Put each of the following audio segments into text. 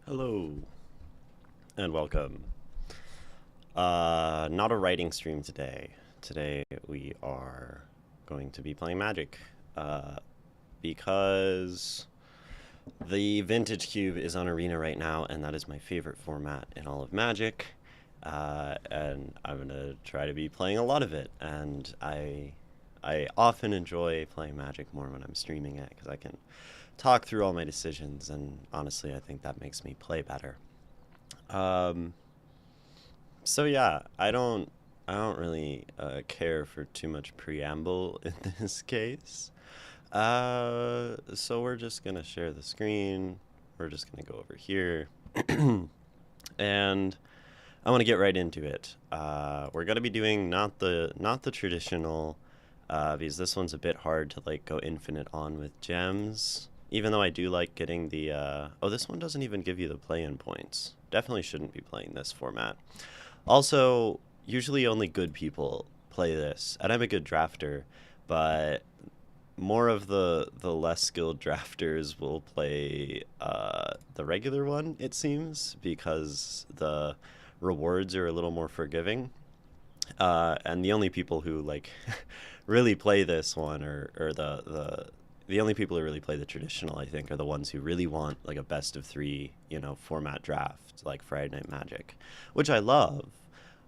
Hello and welcome. Not a writing stream today. Today we are going to be playing Magic because the Vintage Cube is on Arena right now, and that is my favorite format in all of Magic. And I'm gonna try to be playing a lot of it, and I often enjoy playing Magic more when I'm streaming it because I can talk through all my decisions, and honestly, I think that makes me play better. Um, so yeah, I don't really care for too much preamble in this case. So we're just gonna share the screen. We're just gonna go over here, and I want to get right into it. We're gonna be doing not the traditional, because this one's a bit hard to like go infinite on with gems. Even though I do like getting the oh, this one doesn't even give you the play-in points. Definitely shouldn't be playing this format. Also, usually only good people play this, and I'm a good drafter, but more of the less skilled drafters will play the regular one, it seems, because the rewards are a little more forgiving. And the only people who like really play this one, or the only people who really play the traditional, I think, are the ones who really want like a best of three, format draft, like Friday Night Magic, which I love.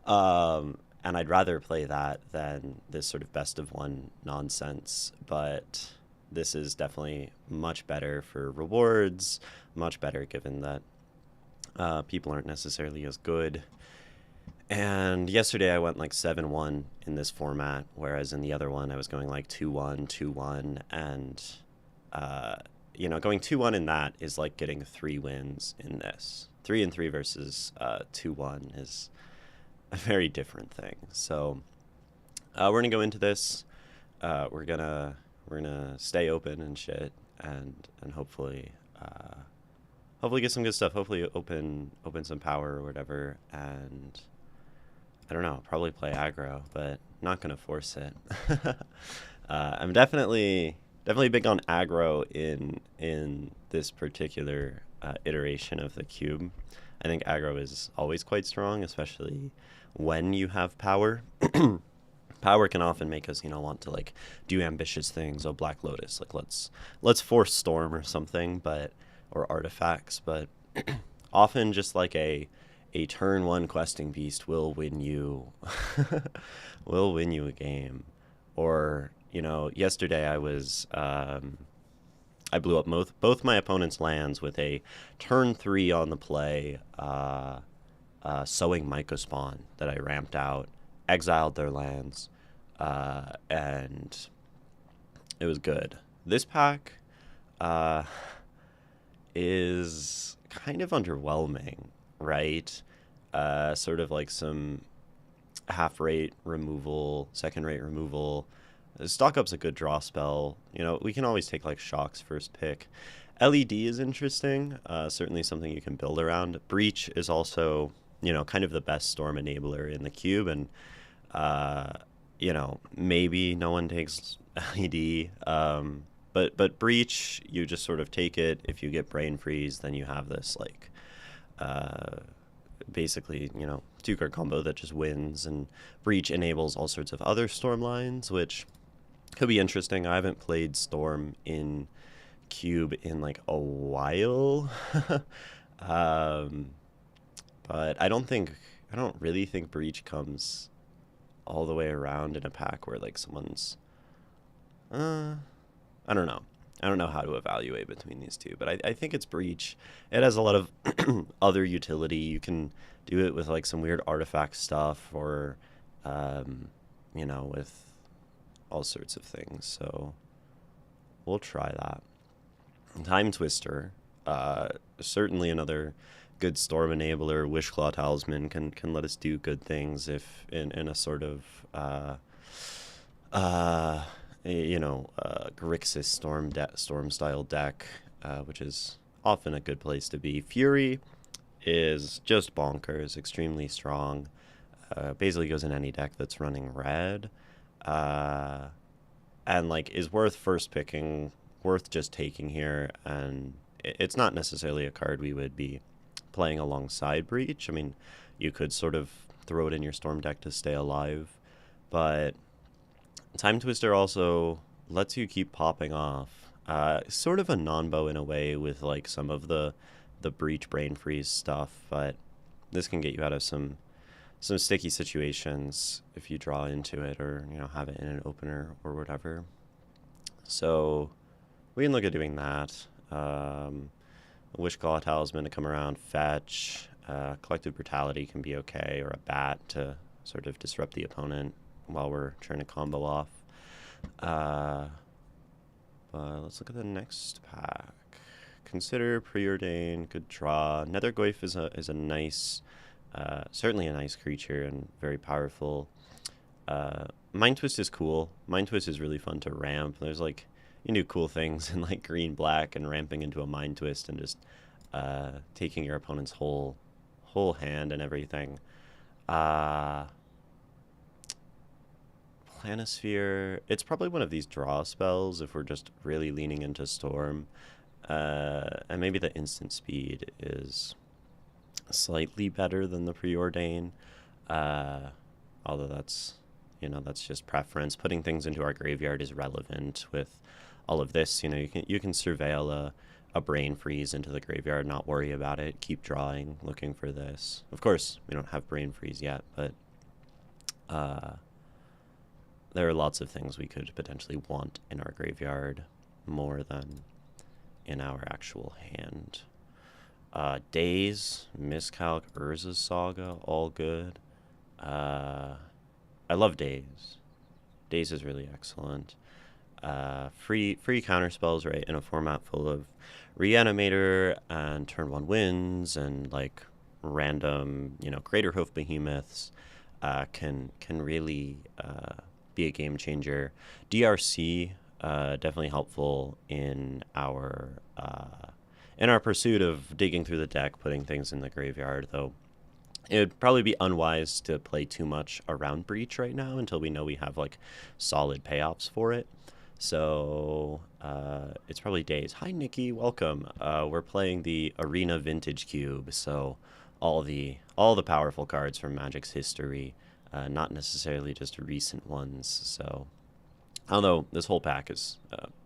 And I'd rather play that than this sort of best of one nonsense. But this is definitely much better for rewards, much better given that people aren't necessarily as good. And yesterday I went like 7-1 in this format, whereas in the other one I was going like 2-1, 2-1, and uh, going 2-1 in that is like getting 3 wins in this. 3-3 versus 2-1 is a very different thing. So we're gonna go into this. We're gonna stay open and shit, and hopefully get some good stuff. Hopefully open some power or whatever, and I don't know, probably play aggro, but not gonna force it. I'm definitely big on aggro in this particular iteration of the cube. I think aggro is always quite strong, especially when you have power. Power can often make us, want to like do ambitious things. Oh, Black Lotus, like let's force Storm or something, but or artifacts, but often just like a turn one questing beast will win you will win you a game. Or yesterday I blew up both my opponent's lands with a turn three on the play, sowing Mycospawn that I ramped out, exiled their lands, and it was good. This pack uh, is kind of underwhelming, right? Sort of like some half rate removal, second rate removal. Stock up's a good draw spell. We can always take like shocks first pick. LED is interesting. Certainly something you can build around. Breach is also, kind of the best storm enabler in the cube, and maybe no one takes LED. But breach, you just sort of take it. If you get brain freeze, then you have this like basically, two card combo that just wins, and breach enables all sorts of other storm lines, which could be interesting. I haven't played storm in cube in like a while. um, but I don't really think breach comes all the way around in a pack where like someone's uh I don't know. I don't know how to evaluate between these two, but I think it's breach. It has a lot of other utility. You can do it with like some weird artifact stuff, or with all sorts of things. So we'll try that. Time Twister, certainly another good storm enabler. Wishclaw Talisman can let us do good things if in a sort of uh, Grixis storm style deck, which is often a good place to be. Fury is just bonkers, extremely strong. Basically goes in any deck that's running red, uh, and like is worth first picking, worth just taking here. And it's not necessarily a card we would be playing alongside Breach. I mean, you could sort of throw it in your Storm deck to stay alive, but Time Twister also lets you keep popping off. Sort of a non-bow in a way with like some of the Breach Brain Freeze stuff, but this can get you out of some sticky situations if you draw into it or, you know, have it in an opener or whatever. So we can look at doing that. Wishclaw Talisman to come around, fetch. Collective Brutality can be okay, or a bat to sort of disrupt the opponent while we're trying to combo off. But let's look at the next pack. Consider, Preordain, good draw. Nethergoyf is a nice, certainly a nice creature and very powerful. Mind Twist is cool. Mind Twist is really fun to ramp. There's like, you do cool things in like green black and ramping into a Mind Twist and just taking your opponent's whole hand and everything. Planisphere, it's probably one of these draw spells if we're just really leaning into Storm. And maybe the instant speed is slightly better than the Preordain. Although that's, you know, that's just preference. Putting things into our graveyard is relevant with all of this. You know, you can surveil a Brain Freeze into the graveyard, not worry about it, keep drawing, looking for this. Of course, we don't have Brain Freeze yet, but there are lots of things we could potentially want in our graveyard more than in our actual hand. Days, Miscalc, Urza's Saga, all good. I love Days. Days is really excellent. Free counter spells, right, in a format full of Reanimator and turn 1 wins and like random, you know, Greater Hoof Behemoths can really be a game changer. DRC definitely helpful in our pursuit of digging through the deck, putting things in the graveyard, though it would probably be unwise to play too much around Breach right now until we know we have like solid payoffs for it. So it's probably Days. Hi Nikki, welcome. We're playing the Arena Vintage Cube, so all the powerful cards from Magic's history, not necessarily just recent ones. So although this whole pack is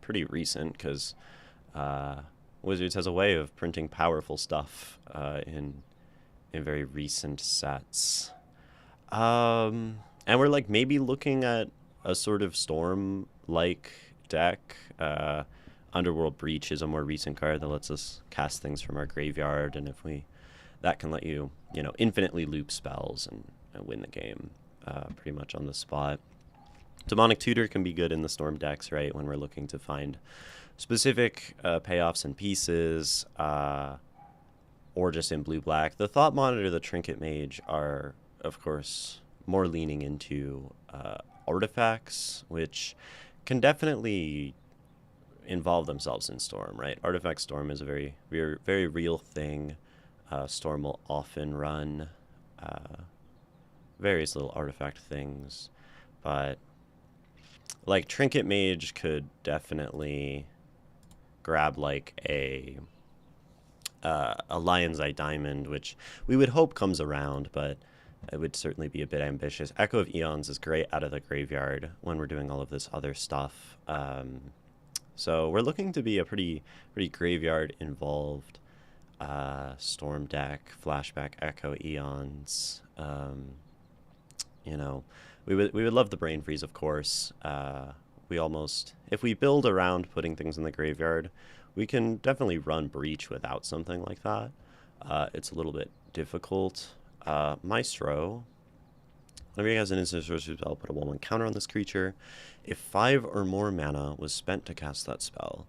pretty recent because Wizards has a way of printing powerful stuff in very recent sets. And we're like maybe looking at a sort of Storm-like deck. Underworld Breach is a more recent card that lets us cast things from our graveyard, and that can let you, you know, infinitely loop spells and win the game pretty much on the spot. Demonic Tutor can be good in the Storm decks, right, when we're looking to find specific payoffs and pieces, or just in blue-black. The Thought Monitor, the Trinket Mage are, of course, more leaning into artifacts, which can definitely involve themselves in Storm, right? Artifact Storm is a very, very, very real thing. Storm will often run various little artifact things, but like Trinket Mage could definitely grab like a Lion's Eye Diamond, which we would hope comes around, but it would certainly be a bit ambitious. Echo of Eons is great out of the graveyard when we're doing all of this other stuff. So we're looking to be a pretty graveyard involved Storm deck, Flashback, Echo, Eons. You know, we would love the Brain Freeze, of course. If we build around putting things in the graveyard, we can definitely run Breach without something like that. It's a little bit difficult. Maestro. Whenever you guys an instant sorcery spell, put a 1/1 counter on this creature. If 5 or more mana was spent to cast that spell,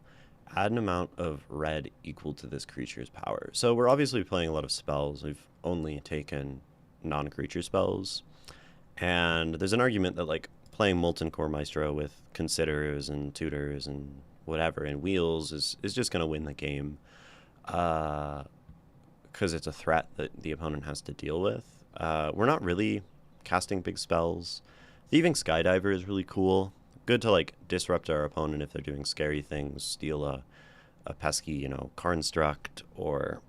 add an amount of red equal to this creature's power. So we're obviously playing a lot of spells. We've only taken non-creature spells. And there's an argument that like playing Molten Core Maestro with Considerers and Tutors and whatever and Wheels is just going to win the game. Because it's a threat that the opponent has to deal with. We're not really casting big spells. Thieving Skydiver is really cool. Good to like disrupt our opponent if they're doing scary things, steal a pesky, you know, Construct or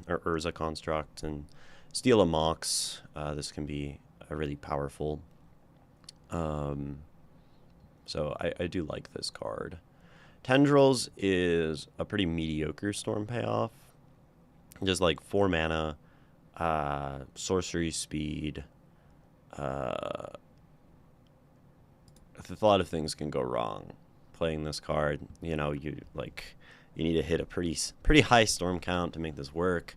or Urza Construct and steal a Mox. This can be a really powerful. Um, so I do like this card. Tendrils is a pretty mediocre storm payoff. Just like 4 mana, sorcery speed. Uh, a lot of things can go wrong playing this card. You know, you need to hit a pretty high storm count to make this work.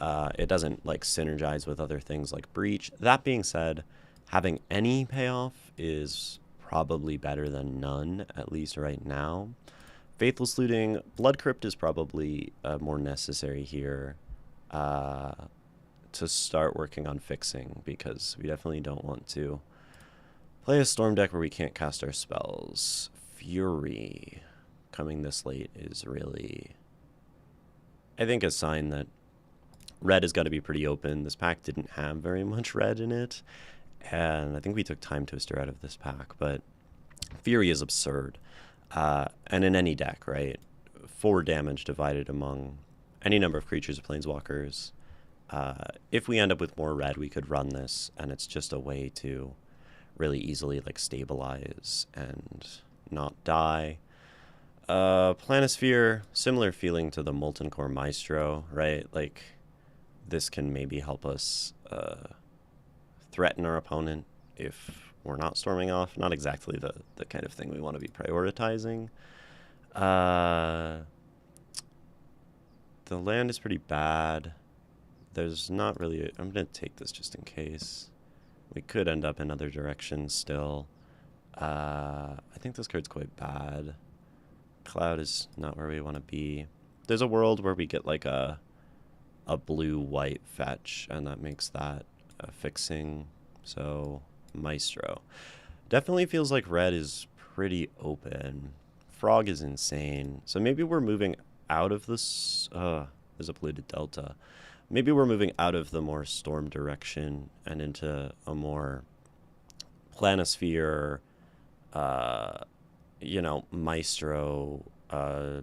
It doesn't like synergize with other things like Breach. That being said, having any payoff is probably better than none, at least right now. Faithless Looting, Blood Crypt is probably more necessary here to start working on fixing, because we definitely don't want to play a storm deck where we can't cast our spells. Fury coming this late is really, I think, a sign that red has got to be pretty open. This pack didn't have very much red in it, and I think we took Time Twister out of this pack, but Fury is absurd. And in any deck, right? 4 damage divided among any number of creatures or planeswalkers. If we end up with more red, we could run this, and it's just a way to really easily like stabilize and not die. Planisphere, similar feeling to the Molten Core Maestro, right? Like, this can maybe help us threaten our opponent if we're not storming off. Not exactly the kind of thing we want to be prioritizing. The land is pretty bad. There's not really... I'm going to take this just in case. We could end up in other directions still. I think this card's quite bad. Cloud is not where we want to be. There's a world where we get like a blue-white fetch, and that makes that fixing. So, Maestro. Definitely feels like red is pretty open. Frog is insane. So maybe we're moving out of this... there's a polluted delta. Maybe we're moving out of the more storm direction and into a more planisphere, you know, Maestro,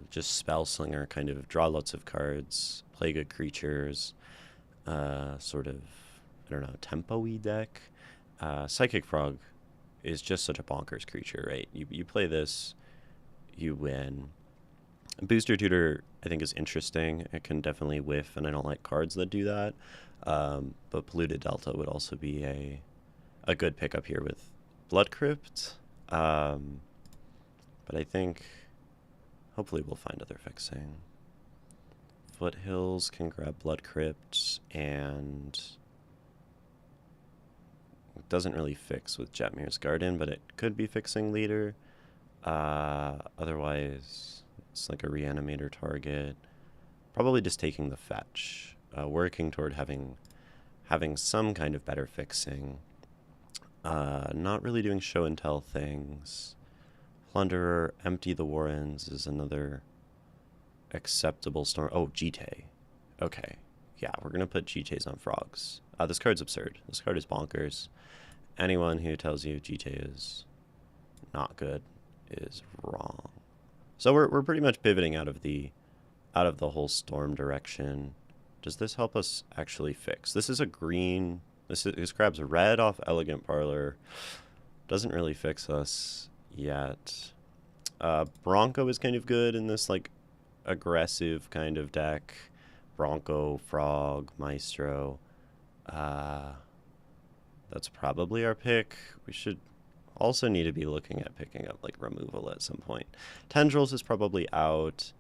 just spell slinger, kind of draw lots of cards, play good creatures, sort of, I don't know, tempo-y deck. Psychic Frog is just such a bonkers creature, right? You play this, you win. Booster Tutor, I think, is interesting. It can definitely whiff, and I don't like cards that do that. But Polluted Delta would also be a good pickup here with Blood Crypt. But I think hopefully we'll find other fixing. Foothills can grab Blood Crypt, and it doesn't really fix with Jetmir's Garden, but it could be fixing Leader. Otherwise, it's like a reanimator target. Probably just taking the fetch. Working toward having some kind of better fixing. Not really doing show and tell things. Plunderer, Empty the Warrens is another acceptable storm. Oh, Jite. Okay. Yeah, we're going to put Jites on frogs. This card's absurd. This card is bonkers. Anyone who tells you Jite is not good is wrong. So we're pretty much pivoting out of the whole storm direction. Does this help us actually fix? This is a green. This grabs red off Elegant Parlor. Doesn't really fix us yet. Bronco is kind of good in this like aggressive kind of deck. Bronco, Frog, Maestro. That's probably our pick. We should also need to be looking at picking up like removal at some point. Tendrils is probably out.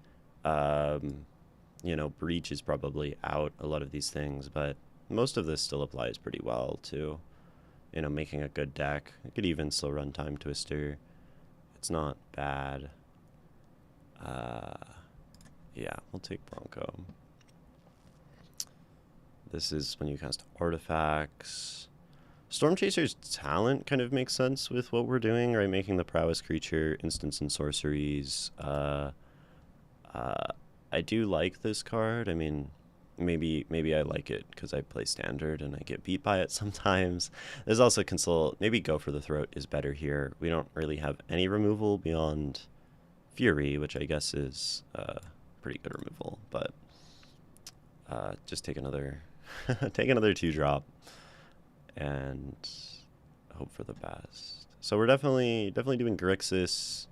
You know, Breach is probably out, a lot of these things, but most of this still applies pretty well to, you know, making a good deck. I could even still run Time Twister. It's not bad. Yeah, we'll take Bronco. This is when you cast artifacts. Storm Chaser's talent kind of makes sense with what we're doing, right? Making the prowess creature, instants and sorceries. I do like this card. I mean, maybe I like it because I play standard and I get beat by it sometimes. There's also console. Maybe Go for the Throat is better here. We don't really have any removal beyond Fury, which I guess is pretty good removal, but just take another take another 2-drop and hope for the best. So we're definitely doing Grixis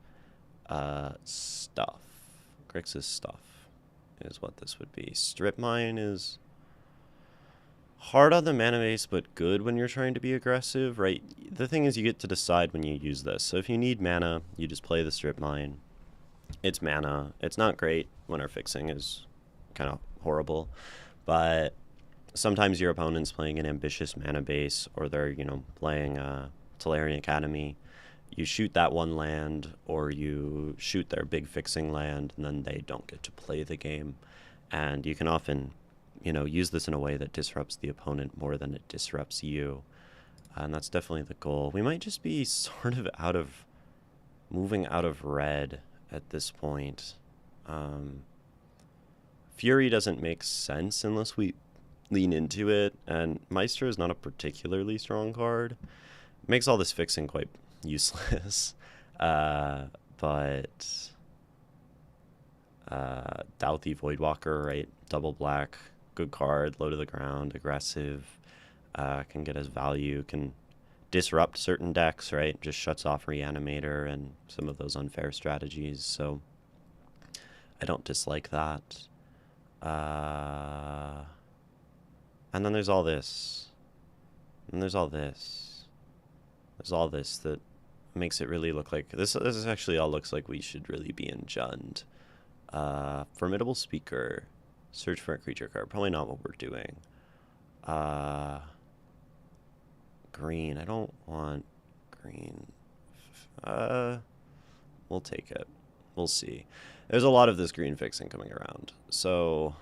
stuff. Grixis stuff is what this would be. Strip Mine is hard on the mana base, but good when you're trying to be aggressive, right? The thing is, you get to decide when you use this. So if you need mana, you just play the Strip Mine. It's mana. It's not great when our fixing is kind of horrible, but sometimes your opponent's playing an ambitious mana base, or they're, playing Tolarian Academy. You shoot that one land, or you shoot their big fixing land, and then they don't get to play the game. And you can often, use this in a way that disrupts the opponent more than it disrupts you. And that's definitely the goal. We might just be sort of moving out of red at this point. Fury doesn't make sense unless we lean into it, and Meister is not a particularly strong card. It makes all this fixing quite useless. But Douthie Voidwalker, right? Double black, good card, low to the ground, aggressive, can get us value, can disrupt certain decks, right? Just shuts off Reanimator and some of those unfair strategies, so I don't dislike that. And then there's all this. And there's all this. There's all this that makes it really look like... This actually all looks like we should really be in Jund. Formidable Speaker. Search for a creature card. Probably not what we're doing. Green. I don't want green. We'll take it. We'll see. There's a lot of this green fixing coming around. So...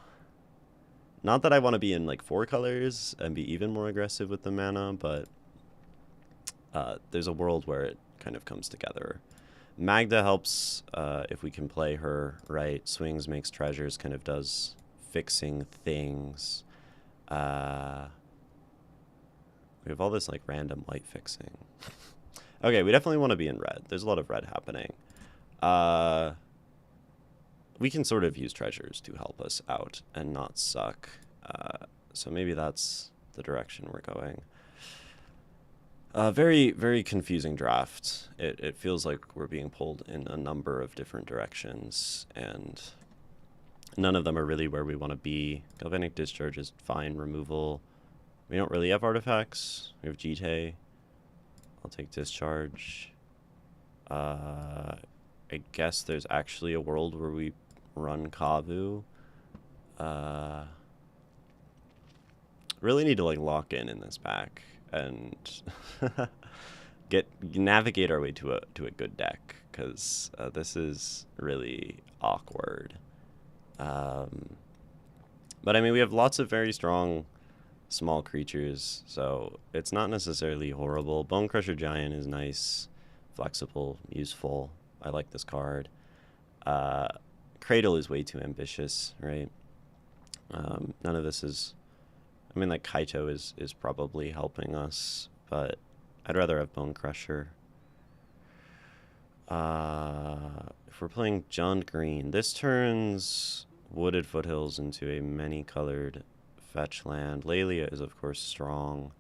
Not that I want to be in like 4 colors and be even more aggressive with the mana, but there's a world where it kind of comes together. Magda helps if we can play her right. Swings, makes treasures, kind of does fixing things. We have all this like random white fixing. Okay, we definitely want to be in red. There's a lot of red happening. We can sort of use treasures to help us out and not suck. So maybe that's the direction we're going. Very, very confusing draft. It feels like we're being pulled in a number of different directions, and none of them are really where we want to be. Galvanic Discharge is fine. Removal. We don't really have artifacts. We have Jite. I'll take Discharge. I guess there's actually a world where we run Kavu. Really need to like lock in this pack and navigate our way to a good deck, because this is really awkward. But I mean, we have lots of very strong small creatures, so it's not necessarily horrible. Bone Crusher Giant is nice, flexible, useful. I like this card. Cradle is way too ambitious, right? None of this is... I mean, like, Kaito is probably helping us, but I'd rather have Bone Crusher. If we're playing Jund Green, this turns Wooded Foothills into a many-colored fetch land. Lelia is, of course, strong.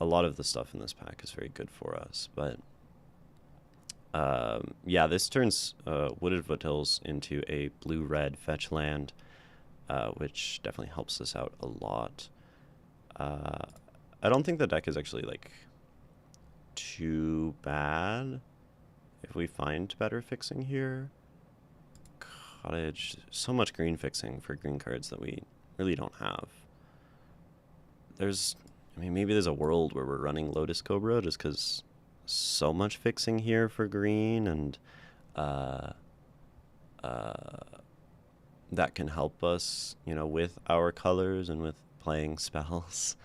A lot of the stuff in this pack is very good for us, but... yeah, this turns Wooded Foothills into a blue-red fetch land, which definitely helps us out a lot. I don't think the deck is actually, like, too bad if we find better fixing here. Cottage, so much green fixing for green cards that we really don't have. I mean, maybe there's a world where we're running Lotus Cobra just because so much fixing here for green, and that can help us, with our colors and with playing spells.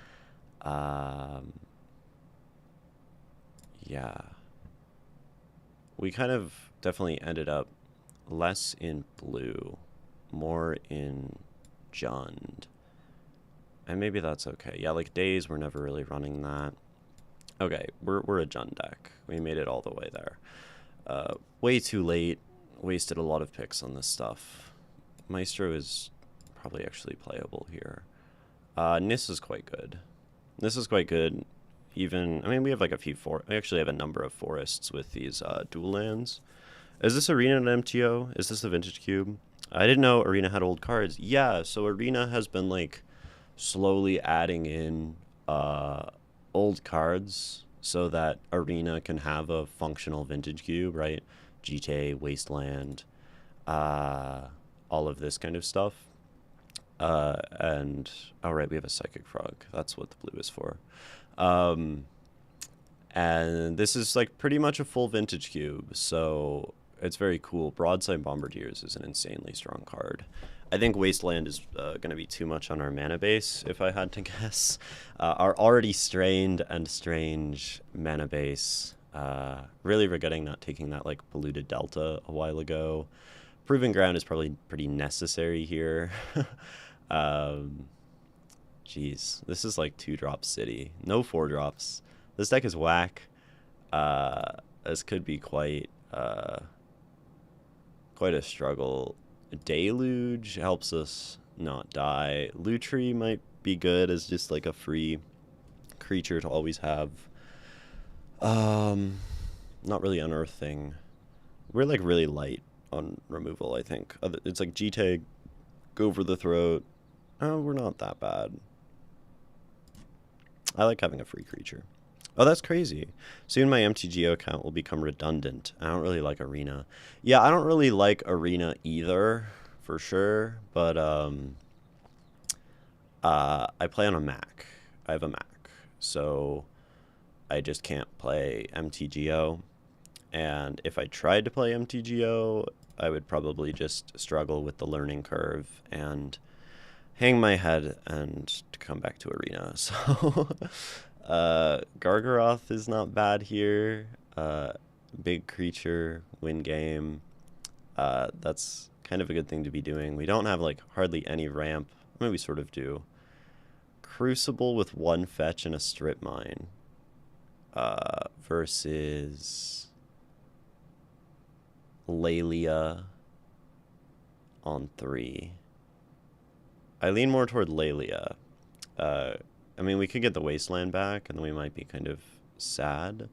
Yeah. We kind of definitely ended up less in blue, more in Jund. And maybe that's okay. Yeah, like Days, we're never really running that. Okay, we're a Jund deck. We made it all the way there. Way too late. Wasted a lot of picks on this stuff. Maestro is probably actually playable here. Nis is quite good. This is quite good. Even, I mean, we have like a few we actually have a number of forests with these dual lands. Is this Arena an MTO? Is this the Vintage Cube? I didn't know Arena had old cards. Yeah, so Arena has been like slowly adding in old cards so that Arena can have a functional Vintage Cube, right? GTA, Wasteland, all of this kind of stuff. And all right, we have a Psychic Frog. That's what the blue is for. And this is like pretty much a full Vintage Cube, so it's very cool. Broadside Bombardiers is an insanely strong card. I think Wasteland is going to be too much on our mana base, if I had to guess. Our already strained and strange mana base. Really regretting not taking that like polluted Delta a while ago. Proving Ground is probably pretty necessary here. Jeez, this is like 2-drop city. No 4-drops. This deck is whack. This could be quite a struggle. Deluge helps us not die. Lutri might be good as just like a free creature to always have. Not really Unearthing. We're like really light on removal, I think. It's like G-Tag, Go for the Throat. Oh, we're not that bad. I like having a free creature. Oh, that's crazy. Soon my MTGO account will become redundant. I don't really like Arena. Yeah, I don't really like Arena either, for sure. But I play on a Mac. I have a Mac. So I just can't play MTGO. And if I tried to play MTGO, I would probably just struggle with the learning curve and hang my head and to come back to Arena. So Gargaroth is not bad here. Big creature, win game. That's kind of a good thing to be doing. We don't have like hardly any ramp. I mean, we sort of do. Crucible with 1 fetch and a strip mine. Versus Lelia on 3. I lean more toward Lelia. I mean, we could get the Wasteland back, and then we might be kind of sad.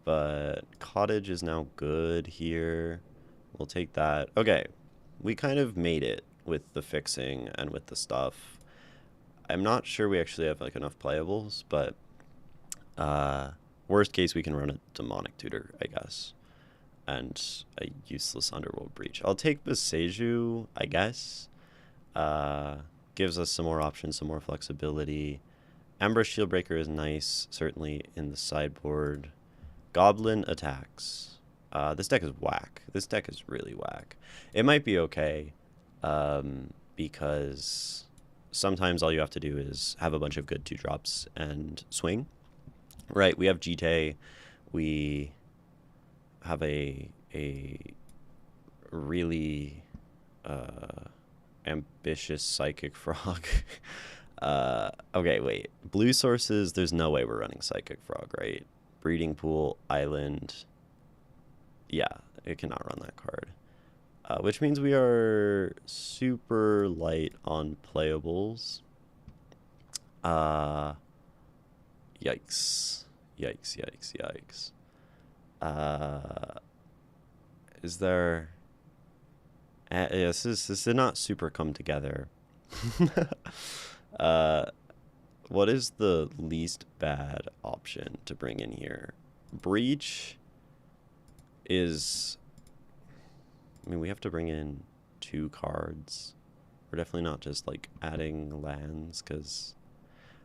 But Cottage is now good here. We'll take that. Okay, we kind of made it with the fixing and with the stuff. I'm not sure we actually have like enough playables, but worst case, we can run a Demonic Tutor, I guess. And a useless Underworld Breach. I'll take the Seiju, I guess. Gives us some more options, some more flexibility. Ember Shieldbreaker is nice, certainly in the sideboard. Goblin attacks. This deck is whack. This deck is really whack. It might be okay, because sometimes all you have to do is have a bunch of good 2-drops and swing. Right, we have GT. We have a really ambitious Psychic Frog. Okay, wait. Blue sources, there's no way we're running Psychic Frog, right? Breeding Pool, Island. Yeah, it cannot run that card. Which means we are super light on playables. Yikes. Yikes, yikes, yikes. Is there... yes, this did not super come together. What is the least bad option to bring in here? Breach is... I mean, we have to bring in 2 cards. We're definitely not just, like, adding lands, because...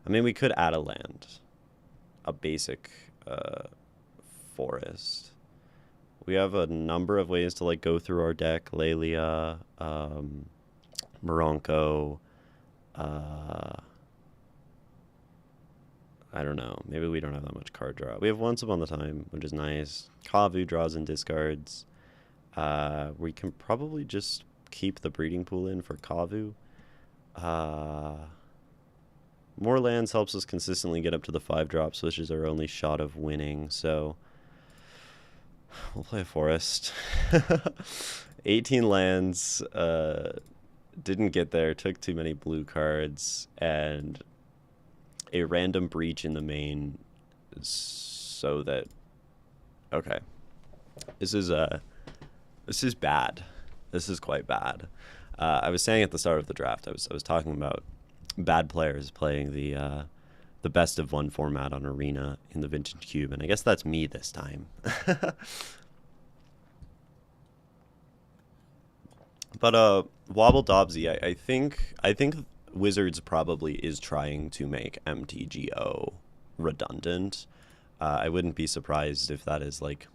I mean, we could add a land. A basic forest. We have a number of ways to, like, go through our deck. Lelia, Moronco, I don't know. Maybe we don't have that much card draw. We have Once Upon a Time, which is nice. Kavu draws and discards. We can probably just keep the Breeding Pool in for Kavu. More lands helps us consistently get up to the 5-drops, which is our only shot of winning. So we'll play a forest. 18 lands. Didn't get there, took too many blue cards, and a random breach in the main so that... Okay. This is bad. This is quite bad. I was saying at the start of the draft, I was talking about bad players playing the best of one format on Arena in the Vintage Cube, and I guess that's me this time. But Wobble Dobsy, I think Wizards probably is trying to make MTGO redundant. I wouldn't be surprised if that is like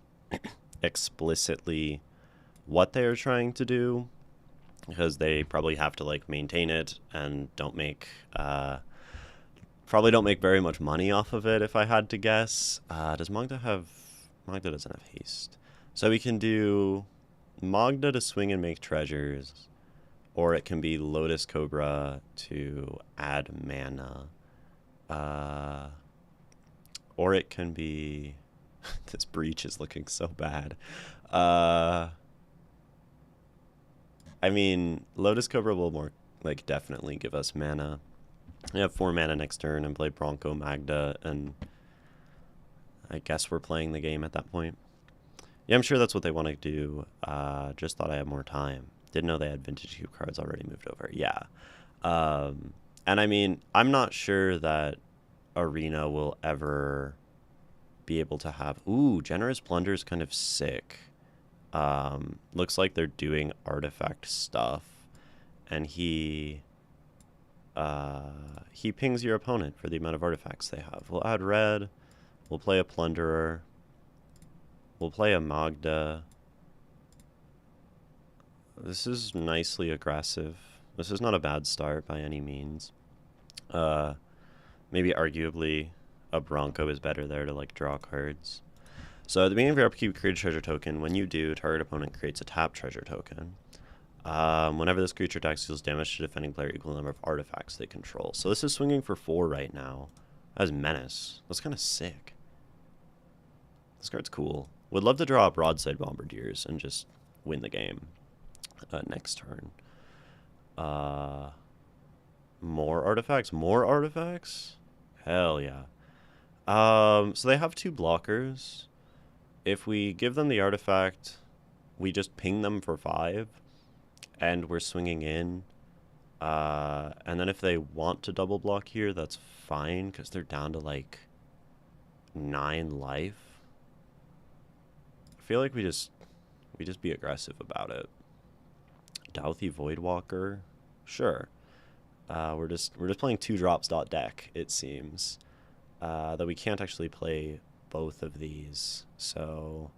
explicitly what they are trying to do, because they probably have to like maintain it and probably don't make very much money off of it, if I had to guess. Does Magda have... Magda doesn't have haste. So we can do Magda to swing and make treasures, or it can be Lotus Cobra to add mana. Or it can be... This breach is looking so bad. I mean, Lotus Cobra will more, like, definitely give us mana. I have 4 mana next turn and play Bronco Magda, and I guess we're playing the game at that point. Yeah, I'm sure that's what they want to do. Just thought I had more time. Didn't know they had Vintage Cube cards already moved over. Yeah. And I mean, I'm not sure that Arena will ever be able to have... Ooh, Generous Plunder is kind of sick. Looks like they're doing artifact stuff. And he pings your opponent for the amount of artifacts they have. We'll add red. We'll play a Plunderer. We'll play a Magda. This is nicely aggressive. This is not a bad start by any means. Maybe arguably a Bronco is better there to like draw cards. So at the beginning of your upkeep, create a treasure token. When you do, target opponent creates a tap treasure token. Whenever this creature attacks, deals damage to defending player equal number of artifacts they control. So this is swinging for 4 right now. That was Menace. That's kind of sick. This card's cool. Would love to draw Broadside Bombardiers and just win the game next turn. More artifacts? More artifacts? Hell yeah. So they have 2 blockers. If we give them the artifact, we just ping them for 5. And we're swinging in. And then if they want to double block here, that's fine, because they're down to like 9 life. I feel like we just be aggressive about it. Douthie Voidwalker, sure. We're just playing 2-drops.deck, it seems. That we can't actually play both of these. So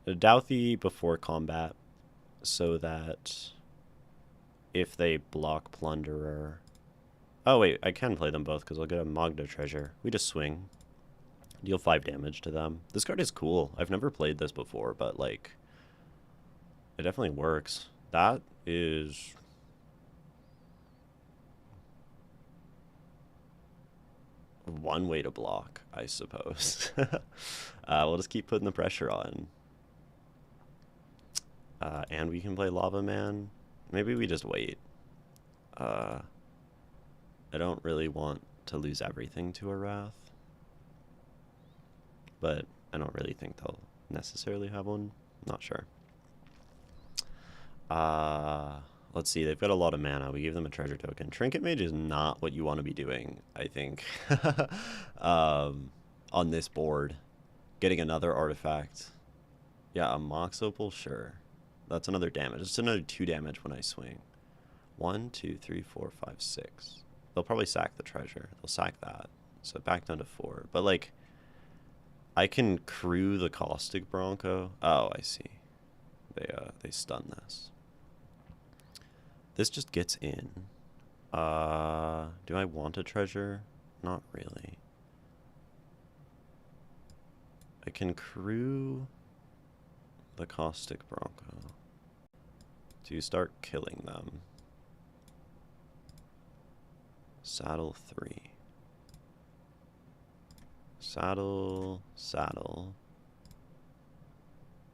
Douthie before combat, so that if they block Plunderer... Oh wait, I can play them both because I'll get a Magda treasure. We just swing. Deal 5 damage to them. This card is cool. I've never played this before, but like, it definitely works. That is... one way to block, I suppose. We'll just keep putting the pressure on. And we can play Lava Man. Maybe we just wait. I don't really want to lose everything to a Wrath. But I don't really think they'll necessarily have one. Not sure. Let's see. They've got a lot of mana. We give them a treasure token. Trinket Mage is not what you want to be doing, I think, on this board. Getting another artifact. Yeah, a Mox Opal, sure. That's another damage. It's another 2 damage when I swing. 1, 2, 3, 4, 5, 6. They'll probably sack the treasure. They'll sack that. So back down to 4. But, like, I can crew the Caustic Bronco. Oh, I see. They stun this. This just gets in. Do I want a treasure? Not really. I can crew the Caustic Bronco to start killing them. Saddle 3. Saddle, saddle.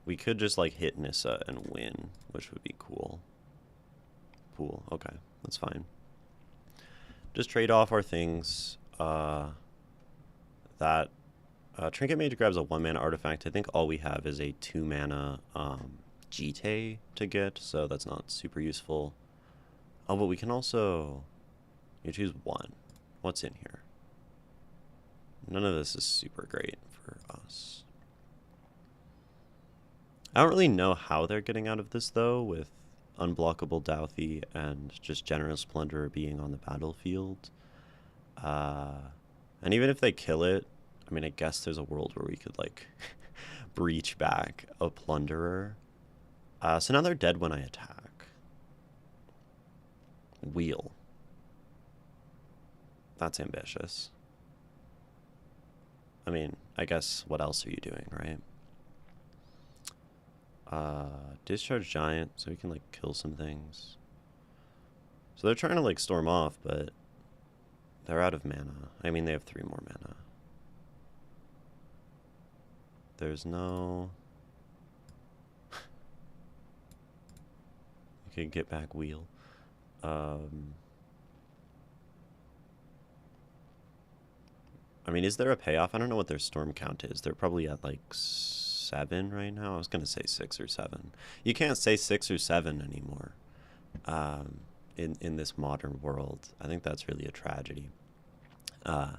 We could just like hit Nissa and win, which would be cool. Cool. Okay, that's fine. Just trade off our things. That Trinket Mage grabs a 1-mana artifact. I think all we have is a 2-mana Jite to get, so that's not super useful. Oh, but we can also... You choose 1. What's in here? None of this is super great for us. I don't really know how they're getting out of this, though, with Unblockable Douthie and just Generous Plunderer being on the battlefield. And even if they kill it, I mean, I guess there's a world where we could, like, breach back a Plunderer. So now they're dead when I attack. Wheel. That's ambitious. I mean, I guess what else are you doing, right? Discharge Giant, so we can, like, kill some things. So they're trying to, like, storm off, but they're out of mana. I mean, they have 3 more mana. There's no... You can get back Wheel. I mean, is there a payoff? I don't know what their storm count is. They're probably at, like, 7 right now. I was going to say 6 or 7. You can't say 6 or 7 anymore in this modern world. I think that's really a tragedy. I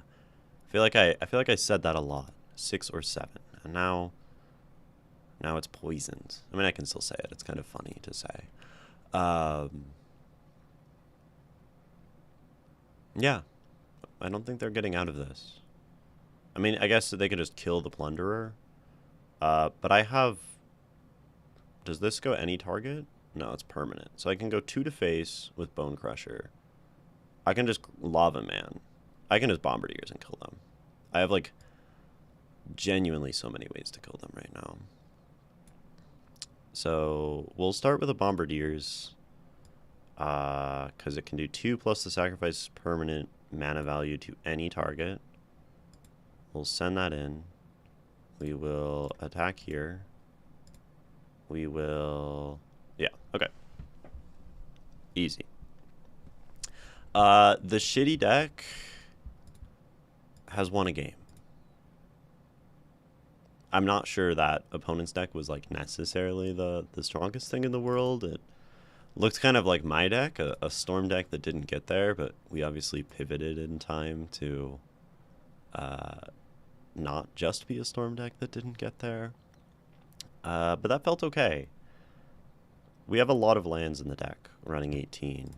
feel like I said that a lot. 6 or 7. And now it's poisoned. I mean, I can still say it. It's kind of funny to say. Yeah. I don't think they're getting out of this. I mean, I guess they could just kill the Plunderer. But I have... Does this go any target? No, it's permanent. So I can go 2 to face with Bone Crusher. I can just Lava Man. I can just Bombardiers and kill them. I have, like, genuinely so many ways to kill them right now. So we'll start with the Bombardiers. Because it can do 2 plus the sacrifice permanent mana value to any target. We'll send that in. We will attack here. We will... Yeah, okay. Easy. The shitty deck has won a game. I'm not sure that opponent's deck was, like, necessarily the strongest thing in the world. It looked kind of like my deck, a storm deck that didn't get there, but we obviously pivoted in time to not just be a storm deck that didn't get there. But that felt okay. We have a lot of lands in the deck, running 18.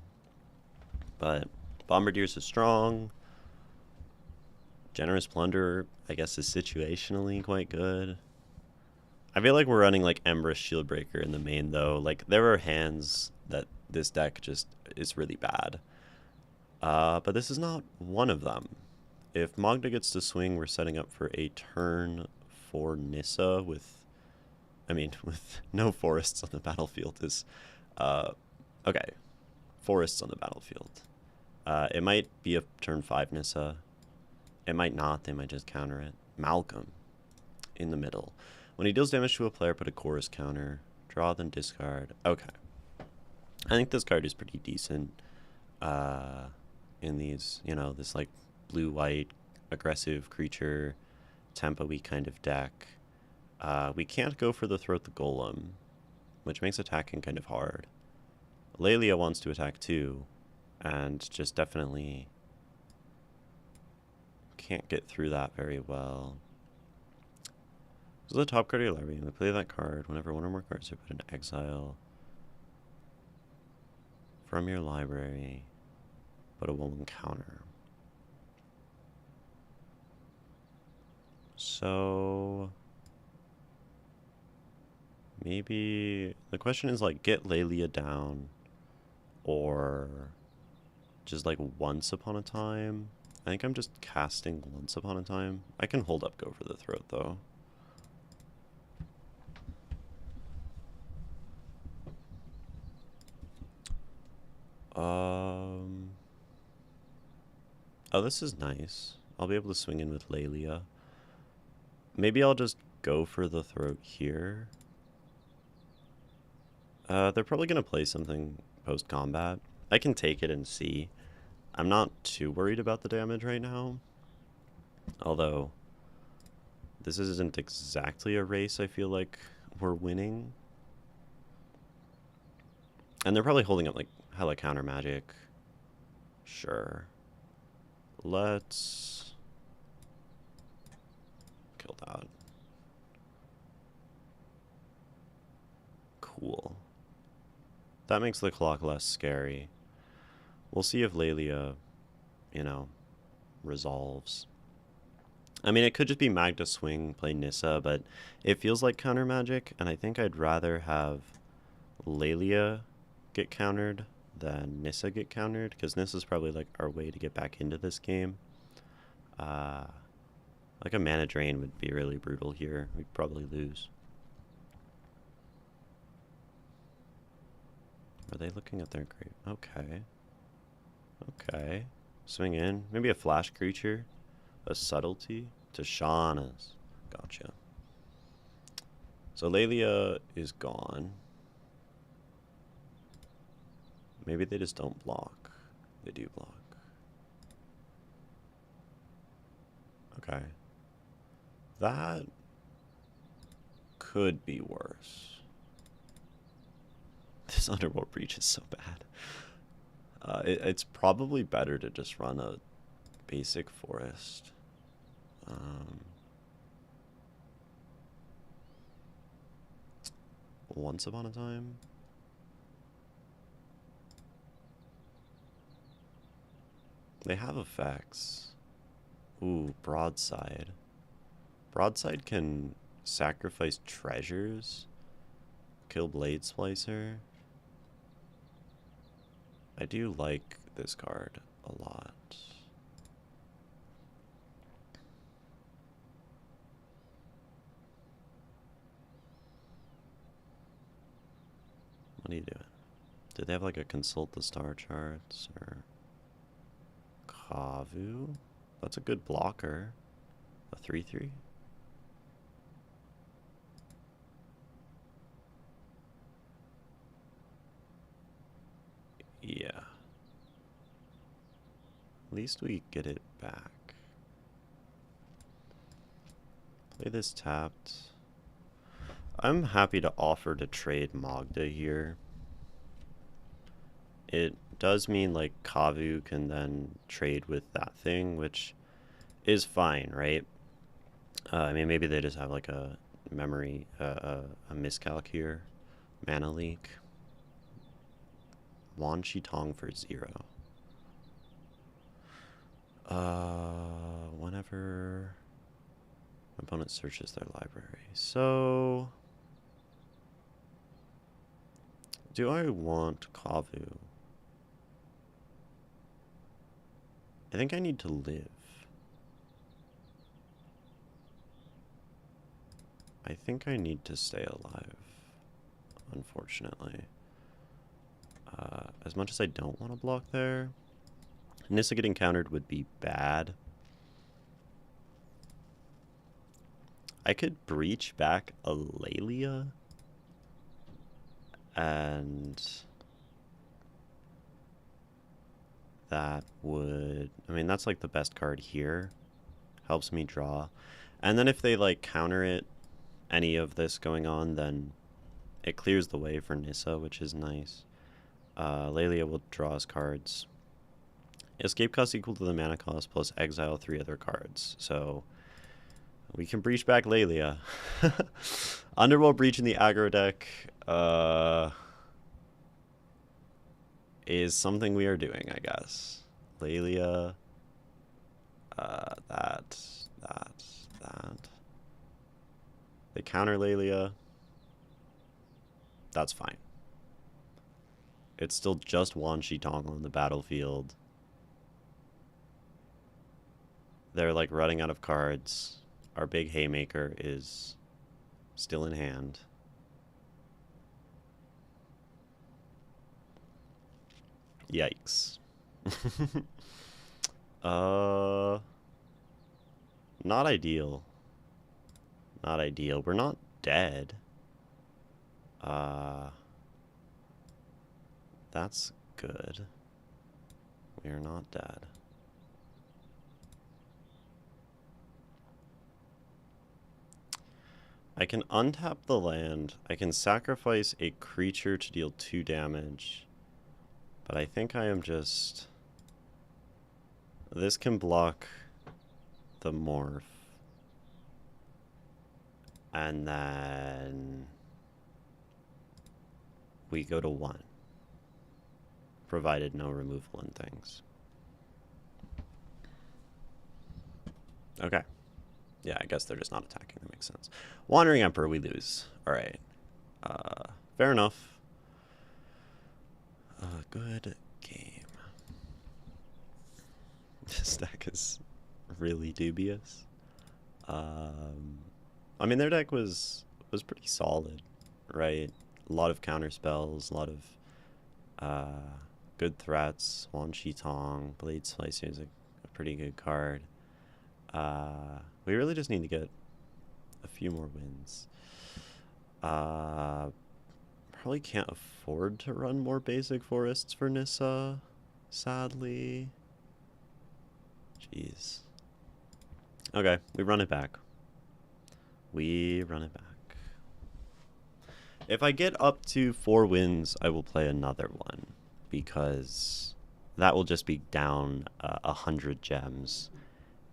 But Bombardiers is strong. Generous Plunder, I guess, is situationally quite good. I feel like we're running, like, Empress Shieldbreaker in the main, though. Like, there are hands that this deck just is really bad. But this is not one of them. If Magda gets to swing, we're setting up for a turn for Nissa with... I mean, with no forests on the battlefield is... okay. Forests on the battlefield. It might be a turn 5 Nissa. It might not. They might just counter it. Malcolm in the middle. When he deals damage to a player, put a chorus counter. Draw, then discard. Okay. I think this card is pretty decent in these, you know, this, like, blue-white aggressive creature tempo-y kind of deck. We can't go for the Throat the Golem, which makes attacking kind of hard. Lelia wants to attack too, and just definitely can't get through that very well. So the top card of your library, you may play that card whenever one or more cards are put into exile from your library, but it won't counter. So maybe the question is, like, get Lelia down or just, like, Once Upon a Time. I think I'm just casting Once Upon a Time. I can hold up Go for the Throat, though. Oh, this is nice. I'll be able to swing in with Lelia. Maybe I'll just go for the Throat here. They're probably going to play something post-combat, I can take it and see. I'm not too worried about the damage right now. Although, this isn't exactly a race I feel like we're winning. And they're probably holding up like hella counter magic. Sure. Let's kill that. Cool. That makes the clock less scary. We'll see if Lelia, resolves. I mean, it could just be Magda swing, play Nissa, but it feels like counter magic, and I think I'd rather have Lelia get countered than Nissa get countered, because Nissa's probably like our way to get back into this game. Like a mana drain would be really brutal here. We'd probably lose. Are they looking at their grave? Okay. Okay. Swing in. Maybe a flash creature. A subtlety. Tashana's. Gotcha. So Lelia is gone. Maybe they just don't block. They do block. Okay. That could be worse. This Underworld Breach is so bad. It's probably better to just run a basic forest. Once upon a time. They have effects. Ooh, Broadside. Broadside can sacrifice treasures. Kill Blade Splicer. I do like this card a lot. What are you doing? Did they have like a consult the star charts or Kavu? That's a good blocker. A 3/3. Yeah. At least we get it back. Play this tapped. I'm happy to offer to trade Magda here. It does mean like Kavu can then trade with that thing, which is fine, right? I mean, maybe they just have like a memory, a miscalc here. Mana leak. Wan Shi Tong for 0. Whenever opponent searches their library. So, do I want Kavu? I think I need to live. I think I need to stay alive, unfortunately. As much as I don't want to block there, Nissa getting countered would be bad. I could breach back a Lelia and that would, I mean, that's like the best card here. Helps me draw. And then if they like counter it, any of this going on, then it clears the way for Nissa, which is nice. Lelia will draw us cards. Escape cost equal to the mana cost plus exile 3 other cards. So we can breach back Lelia. Underworld Breach in the aggro deck is something we are doing, I guess. Lelia, that. They counter Lelia. That's fine. It's still just Wan Shi Tong on the battlefield. They're like running out of cards. Our big haymaker is still in hand. Yikes. Not ideal. Not ideal. We're not dead. That's good. We are not dead. I can untap the land. I can sacrifice a creature to deal 2 damage. But I think I am just... This can block the morph. And then we go to 1. Provided no removal and things. Okay. Yeah, I guess they're just not attacking. That makes sense. Wandering Emperor, we lose. Alright. Fair enough. Good game. This deck is really dubious. I mean, their deck was pretty solid, right? A lot of counter spells, a lot of good threats. Wan Shi Tong, Blade Slicer is a pretty good card. We really just need to get a few more wins. Probably can't afford to run more basic forests for Nissa, sadly. Jeez. Okay, we run it back. We run it back. If I get up to 4 wins, I will play another one, because that will just be down 100 gems.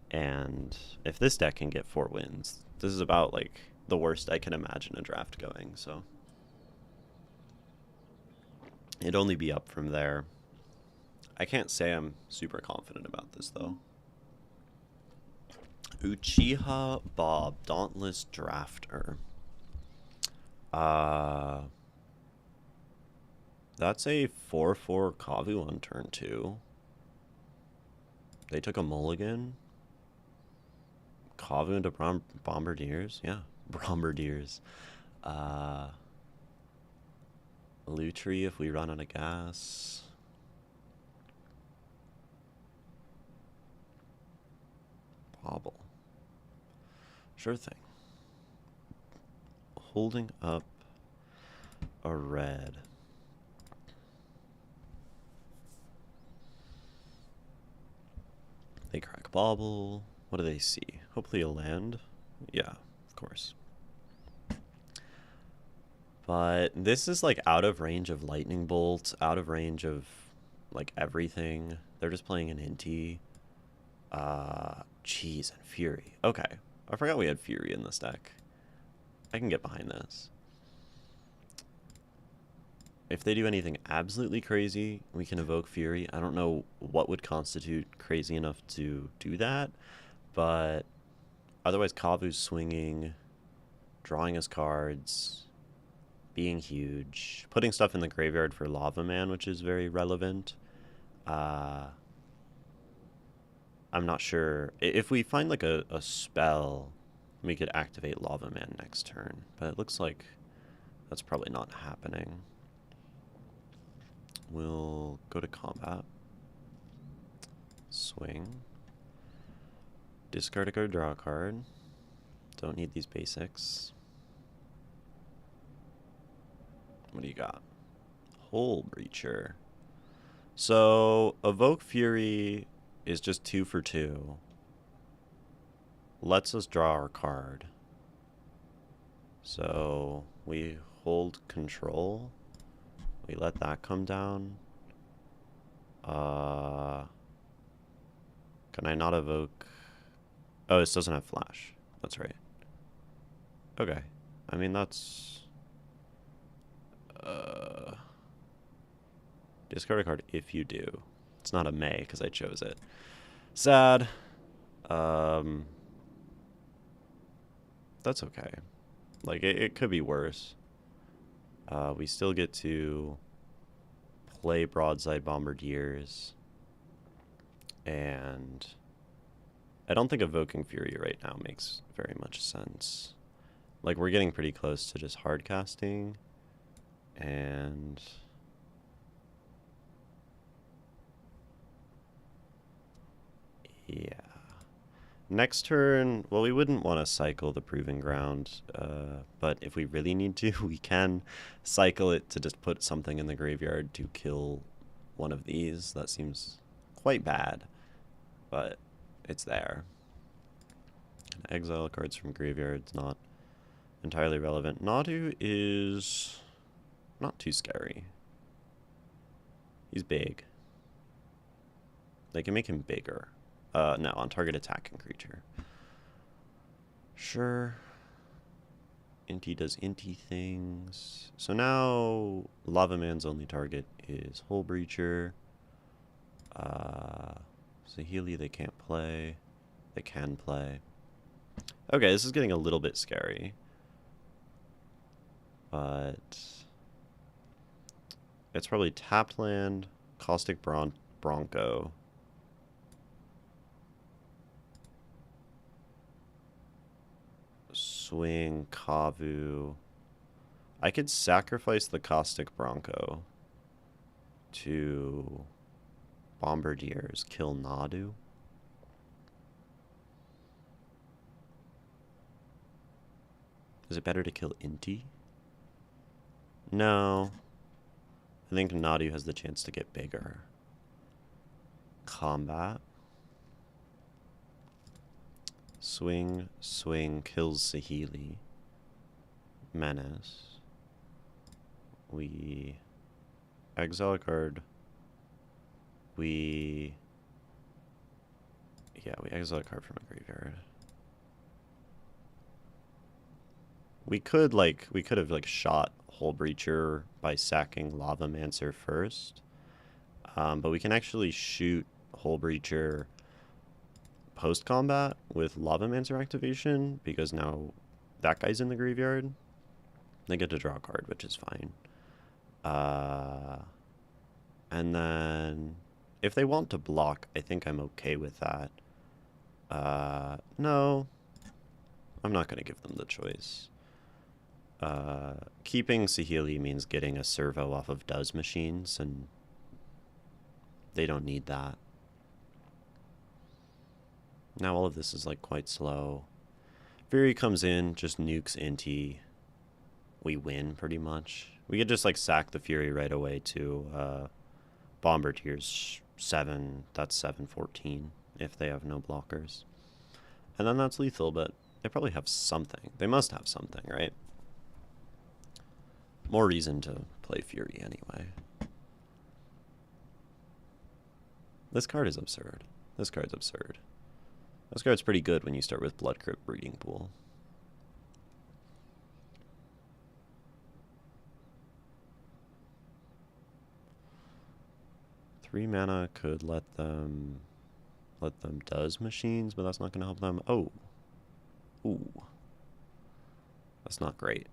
And if this deck can get 4 wins, this is about like the worst I can imagine a draft going, so it'd only be up from there. I can't say I'm super confident about this though. Uchiha Bob, Dauntless Drafter. That's a 4/4 Kavu on turn 2. They took a mulligan. Kavu into Bombardiers? Yeah, Bombardiers. Lutri if we run out of gas. Bobble. Sure thing. Holding up a red. They crack Bobble. What do they see? Hopefully a land. Yeah, of course. But this is like out of range of Lightning Bolt, out of range of like everything. They're just playing an Inti. Jeez, and Fury. Okay. I forgot we had Fury in this deck. I can get behind this. If they do anything absolutely crazy, we can evoke Fury. I don't know what would constitute crazy enough to do that, but otherwise Kavu's swinging, drawing his cards, being huge, putting stuff in the graveyard for Lava Man, which is very relevant. I'm not sure. If we find like a spell, we could activate Lava Man next turn, but it looks like that's probably not happening. We'll go to combat. Swing. Discard a card, draw a card. Don't need these basics. What do you got? Hole Breacher. So, Evoke Fury is just 2 for 2. Lets us draw our card. So, we hold control. We let that come down. Can I not evoke? Oh, this doesn't have flash. That's right. Okay. I mean, that's... discard a card if you do. It's not a may because I chose it. Sad. That's okay. Like, it could be worse. We still get to play Broadside Bombardiers. And I don't think Evoking Fury right now makes very much sense. Like, we're getting pretty close to just hard casting. And... yeah. Next turn, well, we wouldn't want to cycle the Proving Ground, but if we really need to, we can cycle it to just put something in the graveyard to kill one of these. That seems quite bad, but it's there. Exile cards from graveyards, not entirely relevant. Nadu is not too scary. He's big. They can make him bigger. No, on target attacking creature. Sure. Inti does Inti things. So now Lava Man's only target is Hole Breacher. Saheeli they can't play. They can play. Okay, this is getting a little bit scary. But it's probably tapped land, Caustic Bronco. Swing, Kavu. I could sacrifice the Caustic Bronco to Bombardiers, kill Nadu. Is it better to kill Inti? No. I think Nadu has the chance to get bigger. Combat. Swing, swing, kills Saheeli. Menace. We exile a card. We exile a card from a graveyard. We could have shot Hole Breacher by sacking Lava Mancer first. But we can actually shoot Hole Breacher post-combat with Lava Mancer activation, because now that guy's in the graveyard. They get to draw a card, which is fine. And then if they want to block, I think I'm okay with that. No, I'm not going to give them the choice. Keeping Saheeli means getting a servo off of Does machines, and they don't need that. Now all of this is like quite slow. Fury comes in, just nukes Inti. We win pretty much. We could just like sack the Fury right away to Bombardiers 7. That's 7/14 if they have no blockers. And then that's lethal, but they probably have something. They must have something, right? More reason to play Fury anyway. This card is absurd. This card's absurd. This card's pretty good when you start with Blood Crypt Breeding Pool. Three mana could let them Does machines, but that's not gonna help them. Oh. Ooh. That's not great.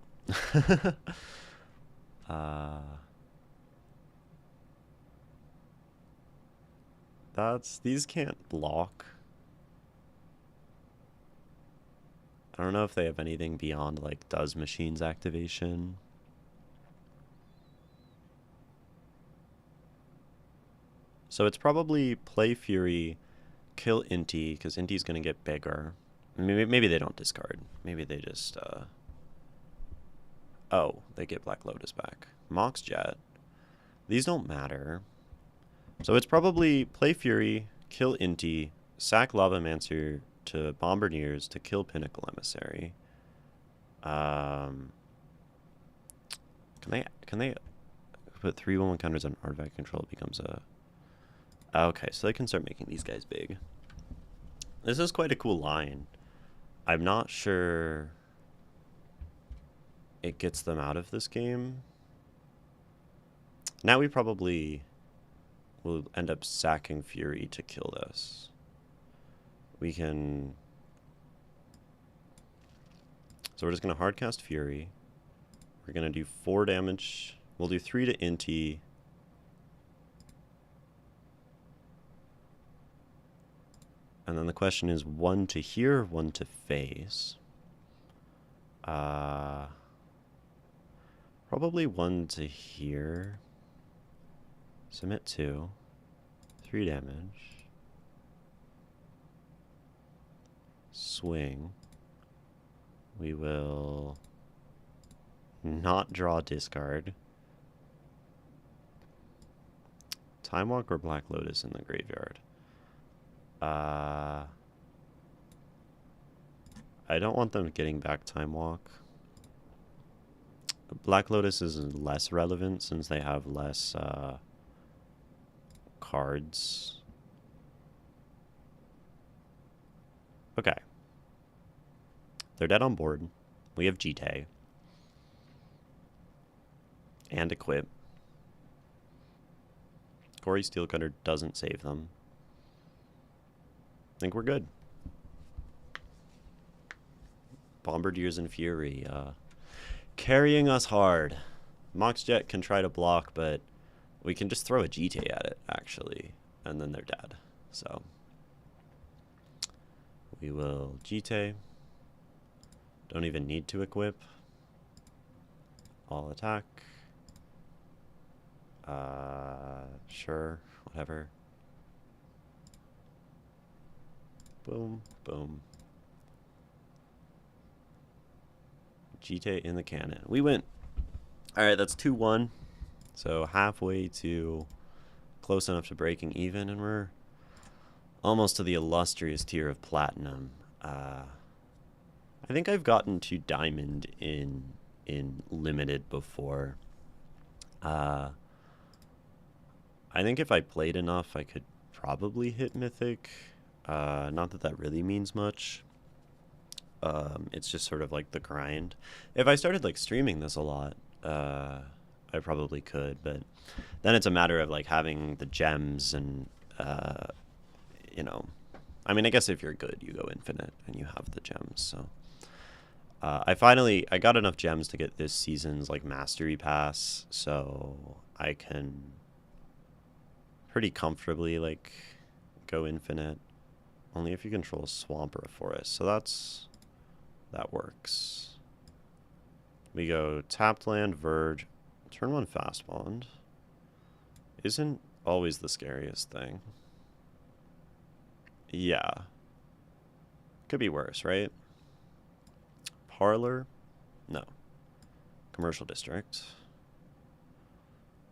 These can't block. I don't know if they have anything beyond like Does machines activation. So it's probably play Fury, kill Inti, because Inti's gonna get bigger. Maybe they don't discard. Maybe they just oh, they get Black Lotus back. Mox Jet. These don't matter. So it's probably play Fury, kill Inti, sack Lava Mancer to Bombardiers to kill Pinnacle Emissary. Can they put 3/1 counters on artifact control? It becomes a... Okay, so they can start making these guys big. This is quite a cool line. I'm not sure it gets them out of this game. Now we probably will end up sacking Fury to kill this. We can... So we're just going to hardcast Fury. We're going to do 4 damage. We'll do 3 to Inti. And then the question is 1 to here, 1 to face. Probably 1 to here. Submit 2. 3 damage. Swing. We will not draw discard. Time Walk or Black Lotus in the graveyard? I don't want them getting back Time Walk. Black Lotus is less relevant since they have less cards. Okay. They're dead on board. We have GT. And Equip. Gory Steelcutter doesn't save them. I think we're good. Bombardiers and Fury. Carrying us hard. Mox Jet can try to block, but we can just throw a GT at it, actually. And then they're dead. So we will GT. Don't even need to equip. All attack. Sure, whatever. Boom, boom. GT in the cannon. We win. Alright, that's 2-1. So halfway to close enough to breaking even, and we're almost to the illustrious tier of platinum. I think I've gotten to diamond in limited before. I think if I played enough, I could probably hit mythic. Not that that really means much. It's just sort of like the grind. If I started like streaming this a lot, I probably could, but then it's a matter of like having the gems and you know, I mean, I guess if you're good, you go infinite and you have the gems. So I got enough gems to get this season's like mastery pass, so I can pretty comfortably like go infinite, only if you control a swamp or a forest. So that works. We go tapped land, Verge, turn 1 fast bond. Isn't always the scariest thing. Yeah. Could be worse, right? Parlor? No. Commercial district.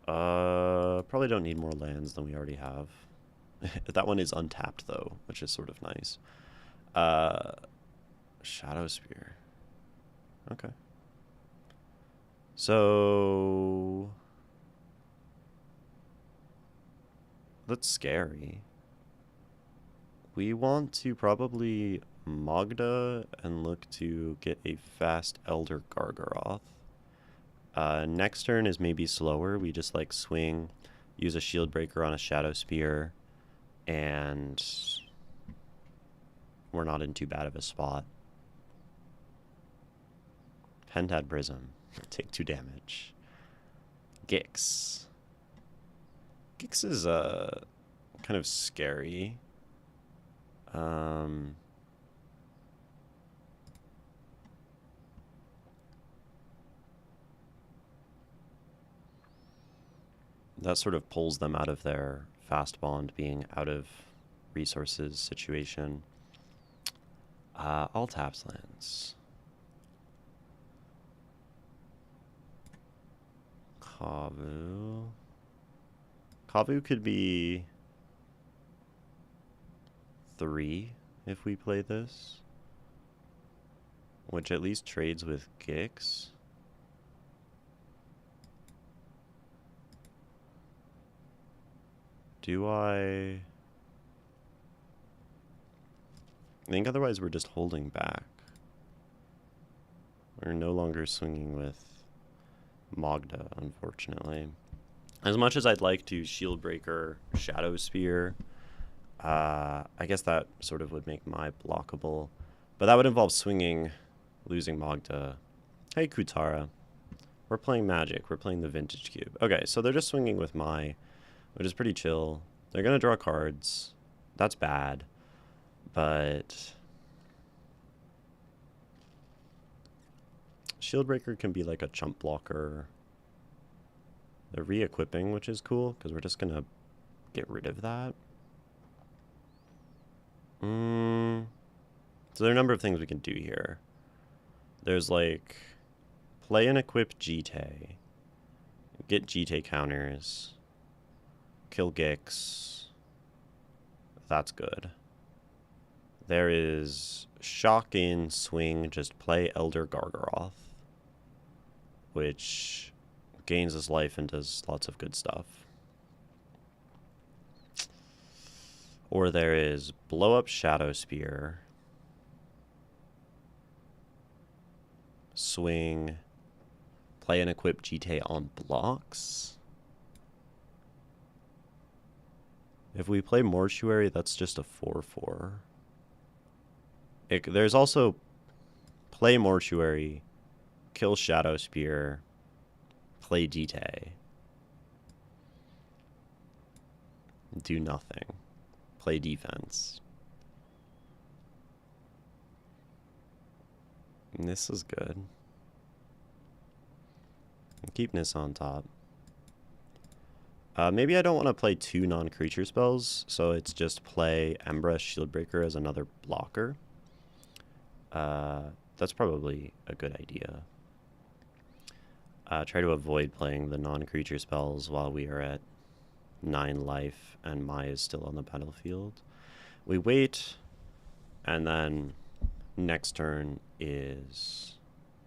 Probably don't need more lands than we already have. That one is untapped though, which is sort of nice. Shadow Spear. Okay. So that's scary. We want to probably Magda and look to get a fast Elder Gargaroth. Next turn is maybe slower. We just like swing, use a shield breaker on a Shadow Spear, and we're not in too bad of a spot. Pentad Prism. Take 2 damage. Gix. Gix is kind of scary. That sort of pulls them out of their fast bond being out of resources situation. All taps lands. Kavu. Kavu could be 3 if we play this, which at least trades with Gix. I think otherwise we're just holding back. We're no longer swinging with Magda, unfortunately. As much as I'd like to Shield Breaker, Shadow Spear, I guess that sort of would make my blockable. But that would involve swinging, losing Magda. Hey, Kutara. We're playing Magic. We're playing the Vintage Cube. Okay, so they're just swinging with my, which is pretty chill. They're going to draw cards. That's bad. But Shieldbreaker can be like a chump blocker. They're re-equipping, which is cool, because we're just going to get rid of that. So there are a number of things we can do here. There's like, play and equip GT. Get GT counters. kill Gix. That's good. There is shock in, swing, just play Elder Gargaroth, which gains his life and does lots of good stuff. Or there is blow up Shadow Spear, swing, play and equip GT on blocks. If we play Mortuary, that's just a 4/4. There's also play Mortuary, kill Shadow Spear, play GT. Do nothing. Play defense. And this is good. Keep Nissa on top. Maybe I don't want to play 2 non-creature spells, so it's just play Embra Shieldbreaker as another blocker. That's probably a good idea. Try to avoid playing the non-creature spells while we are at 9 life and Mai is still on the battlefield. We wait, and then next turn is...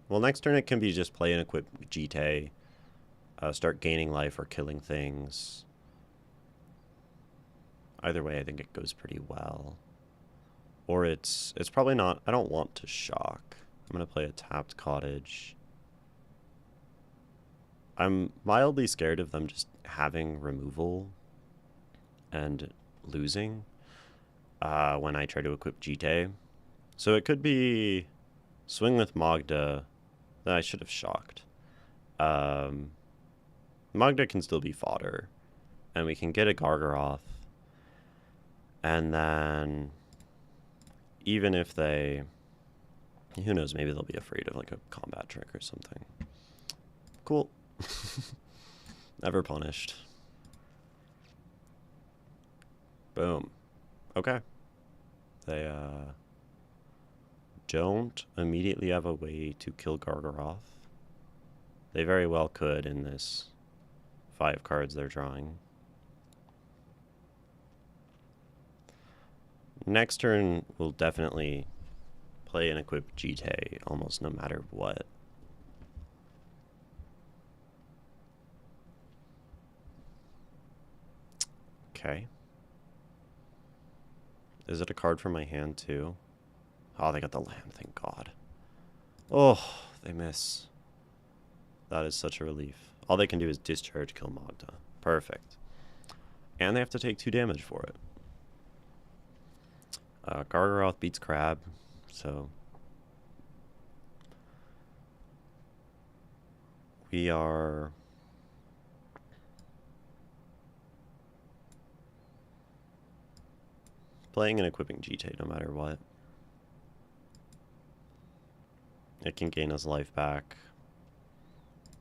Well, next turn it can be just play and equip GT, start gaining life or killing things. Either way, I think it goes pretty well. Or it's probably not... I don't want to shock. I'm going to play a tapped Cottage. I'm mildly scared of them just having removal and losing when I try to equip GT. So it could be swing with Magda. Then I should have shocked. Magda can still be fodder. And we can get a Gargaroth. And then even if they... Who knows, maybe they'll be afraid of like a combat trick or something. Cool. Never punished. Boom. Okay. They don't immediately have a way to kill Gargaroth. They very well could in this 5 cards they're drawing. Next turn, we'll definitely play and equip GT almost no matter what. Okay. Is it a card from my hand too? Oh, they got the land, thank God. Oh, they miss. That is such a relief. All they can do is discharge, kill Magda. Perfect. And they have to take 2 damage for it. Gargaroth beats Crab, so... We are... playing and equipping GT no matter what. It can gain us life back.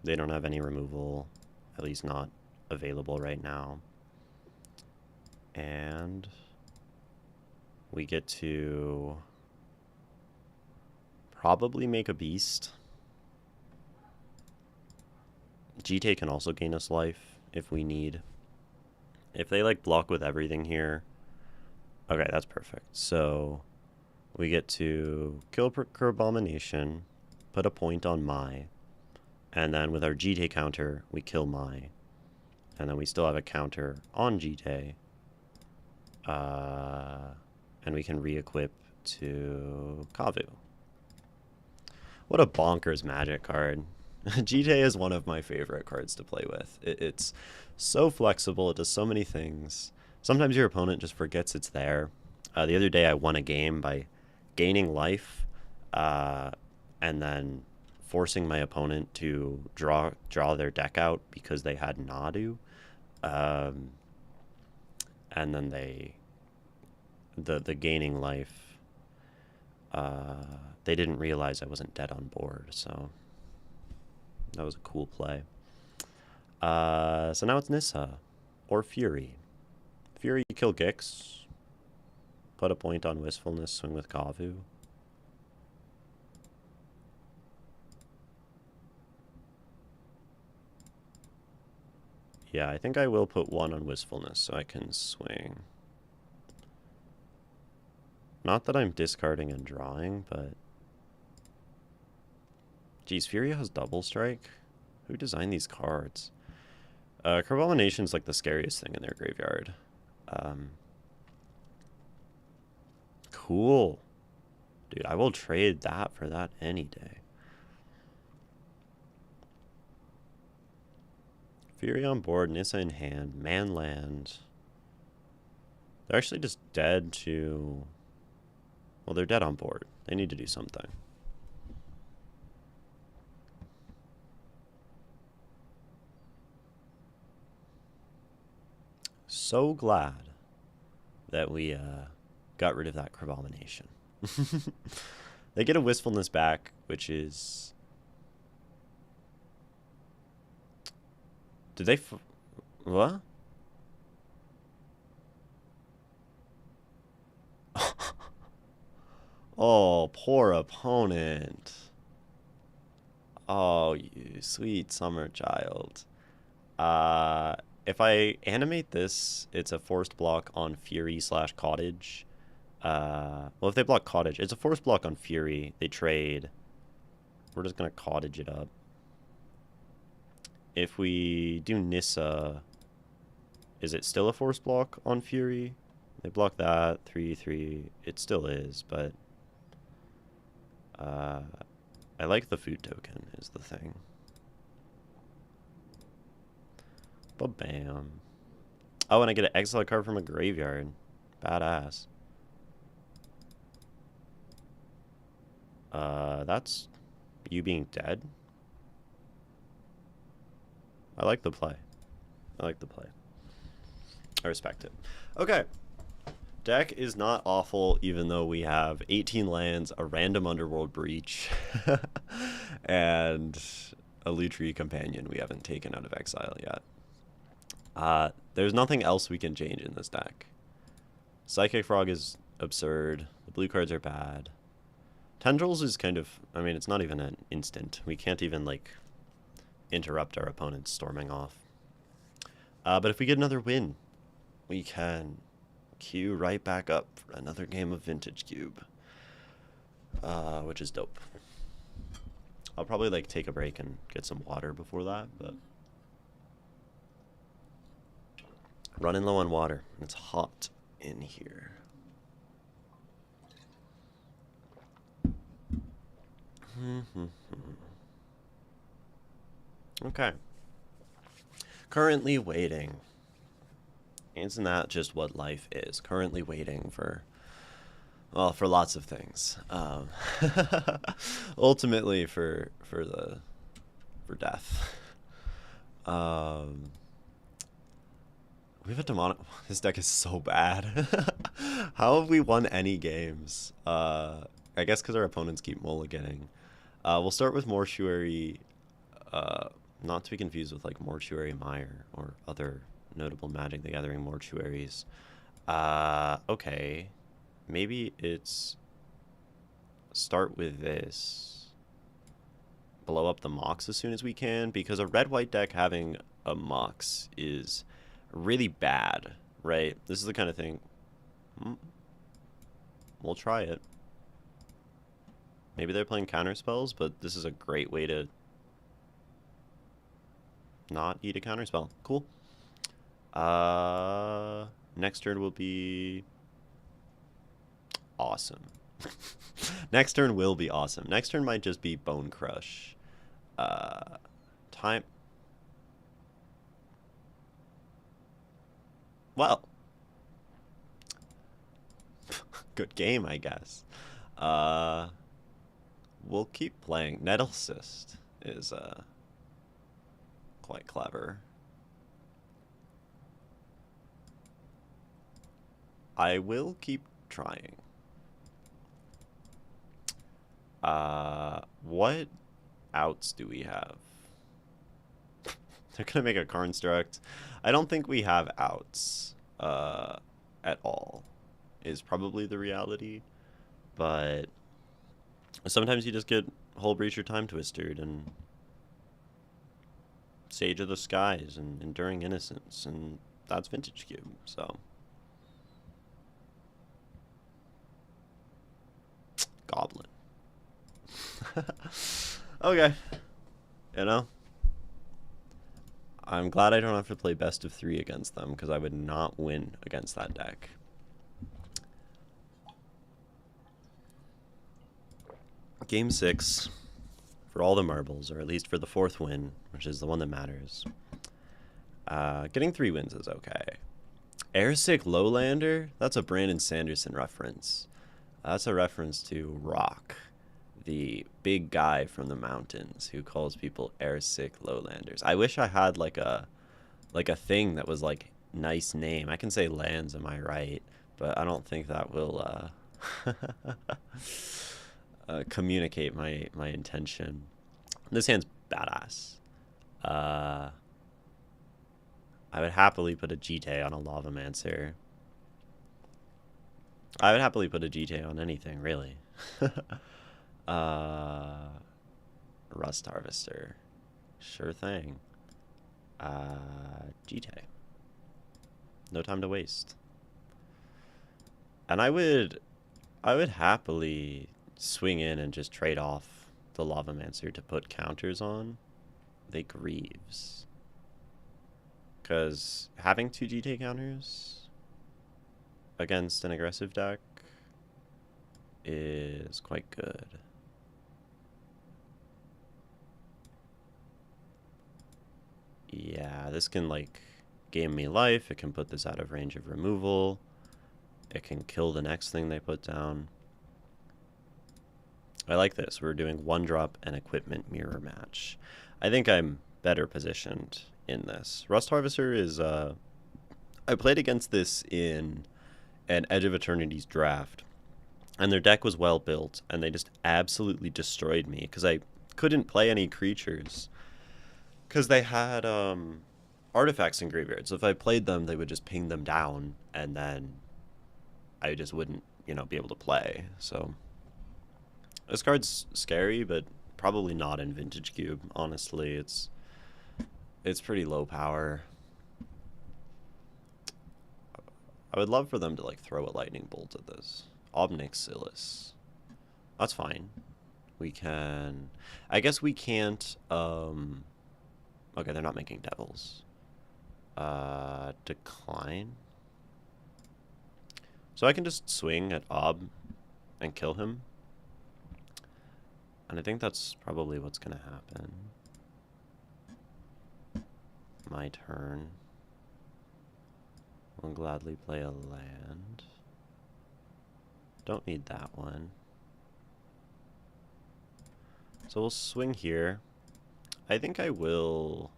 They don't have any removal, at least not available right now. And we get to probably make a beast. GT can also gain us life if we need. If they like block with everything here. Okay, that's perfect. So we get to kill Abomination, put a point on Mai, and then with our GT counter, we kill Mai. And then we still have a counter on GT. And we can re-equip to Kavu. What a bonkers Magic card. GT is one of my favorite cards to play with. It's so flexible, it does so many things. Sometimes your opponent just forgets it's there. The other day I won a game by gaining life and then forcing my opponent to draw their deck out because they had Nadu. And then the gaining life, they didn't realize I wasn't dead on board, so that was a cool play. So now it's Nissa or Fury. Fury, kill Gix. Put a point on Wistfulness, swing with Kavu. Yeah, I think I will put 1 on Wistfulness so I can swing. Not that I'm discarding and drawing, but... Geez, Fury has Double Strike? Who designed these cards? Abomination's like the scariest thing in their graveyard. Cool. Dude, I will trade that for that any day. Fury on board, Nissa in hand, man land. They're actually just dead to... Well, they're dead on board. They need to do something. So glad that we got rid of that Abomination. They get a Wistfulness back, which is... Did they... What? Oh, poor opponent. Oh, you sweet summer child. If I animate this, it's a forced block on Fury / Cottage. Well, if they block Cottage, it's a forced block on Fury. They trade. We're just gonna Cottage it up. If we do Nissa, is it still a forced block on Fury? They block that, 3/3. It still is, but I like the food token is the thing. Ba-bam. Oh, and I get an exile card from a graveyard. Badass. That's you being dead. I like the play. I like the play. I respect it. Okay. Deck is not awful, even though we have 18 lands, a random Underworld Breach, and a Lutri Companion we haven't taken out of exile yet. There's nothing else we can change in this deck. Psychic Frog is absurd. The blue cards are bad. Tendrils is kind of... I mean, it's not even an instant. We can't even, like, interrupt our opponents storming off. But if we get another win, we can queue right back up for another game of Vintage Cube. Which is dope. I'll probably, like, take a break and get some water before that, but... Running low on water. It's hot in here. Okay. Currently waiting. Isn't that just what life is? Currently waiting for, well, for lots of things. Ultimately for death. We have a demonic... This deck is so bad. How have we won any games? I guess because our opponents keep mulliganing. We'll start with Mortuary, not to be confused with like Mortuary Mire or other notable Magic the Gathering mortuaries. Okay. Maybe it's start with this. Blow up the Mox as soon as we can, because a red-white deck having a Mox is really bad, right? This is the kind of thing... We'll try it. Maybe they're playing counter spells, but this is a great way to not eat a counter spell. Cool. Next turn will be awesome. Next turn will be awesome. Next turn might just be Bone Crush. Time. Well. Good game, I guess. We'll keep playing. Nettle Cyst is quite clever. I will keep trying. What outs do we have? They're gonna make a construct. I don't think we have outs at all, is probably the reality. But sometimes you just get Hull Breach or Time Twistered, and Sage of the Skies and Enduring Innocence, and that's Vintage Cube, so. Goblin. Okay. You know? I'm glad I don't have to play best of 3 against them, because I would not win against that deck. Game 6, for all the marbles, or at least for the 4th win, which is the one that matters. Getting 3 wins is okay. Airsick Lowlander? That's a Brandon Sanderson reference. That's a reference to Rock, the big guy from the mountains who calls people airsick lowlanders. I wish I had like a thing that was like nice name. I can say lands, am I right? But I don't think that will communicate my intention. This hand's badass. I would happily put a GT on a Lavamancer. I would happily put a GT on anything, really. Rust Harvester. Sure thing. GT. No time to waste. And I would happily swing in and just trade off the Lavamancer to put counters on the Greaves. Because having 2 GT counters against an aggressive deck is quite good. Yeah, this can like game me life. It can put this out of range of removal. It can kill the next thing they put down. I like this. We're doing 1-drop and equipment mirror match. I think I'm better positioned in this. Rust Harvester is I played against this in an Edge of Eternity's draft, and their deck was well built, and they just absolutely destroyed me because I couldn't play any creatures because they had artifacts in graveyards. So if I played them, they would just ping them down, and then I just wouldn't, you know, be able to play. So this card's scary, but probably not in Vintage Cube. Honestly, it's pretty low power. I would love for them to like throw a lightning bolt at this. Obnic Silas. That's fine. We can... I guess we can't... Okay, they're not making devils. Decline. So I can just swing at Ob and kill him. And I think that's probably what's going to happen. My turn. I'll gladly play a land. Don't need that one. So we'll swing here. I think I will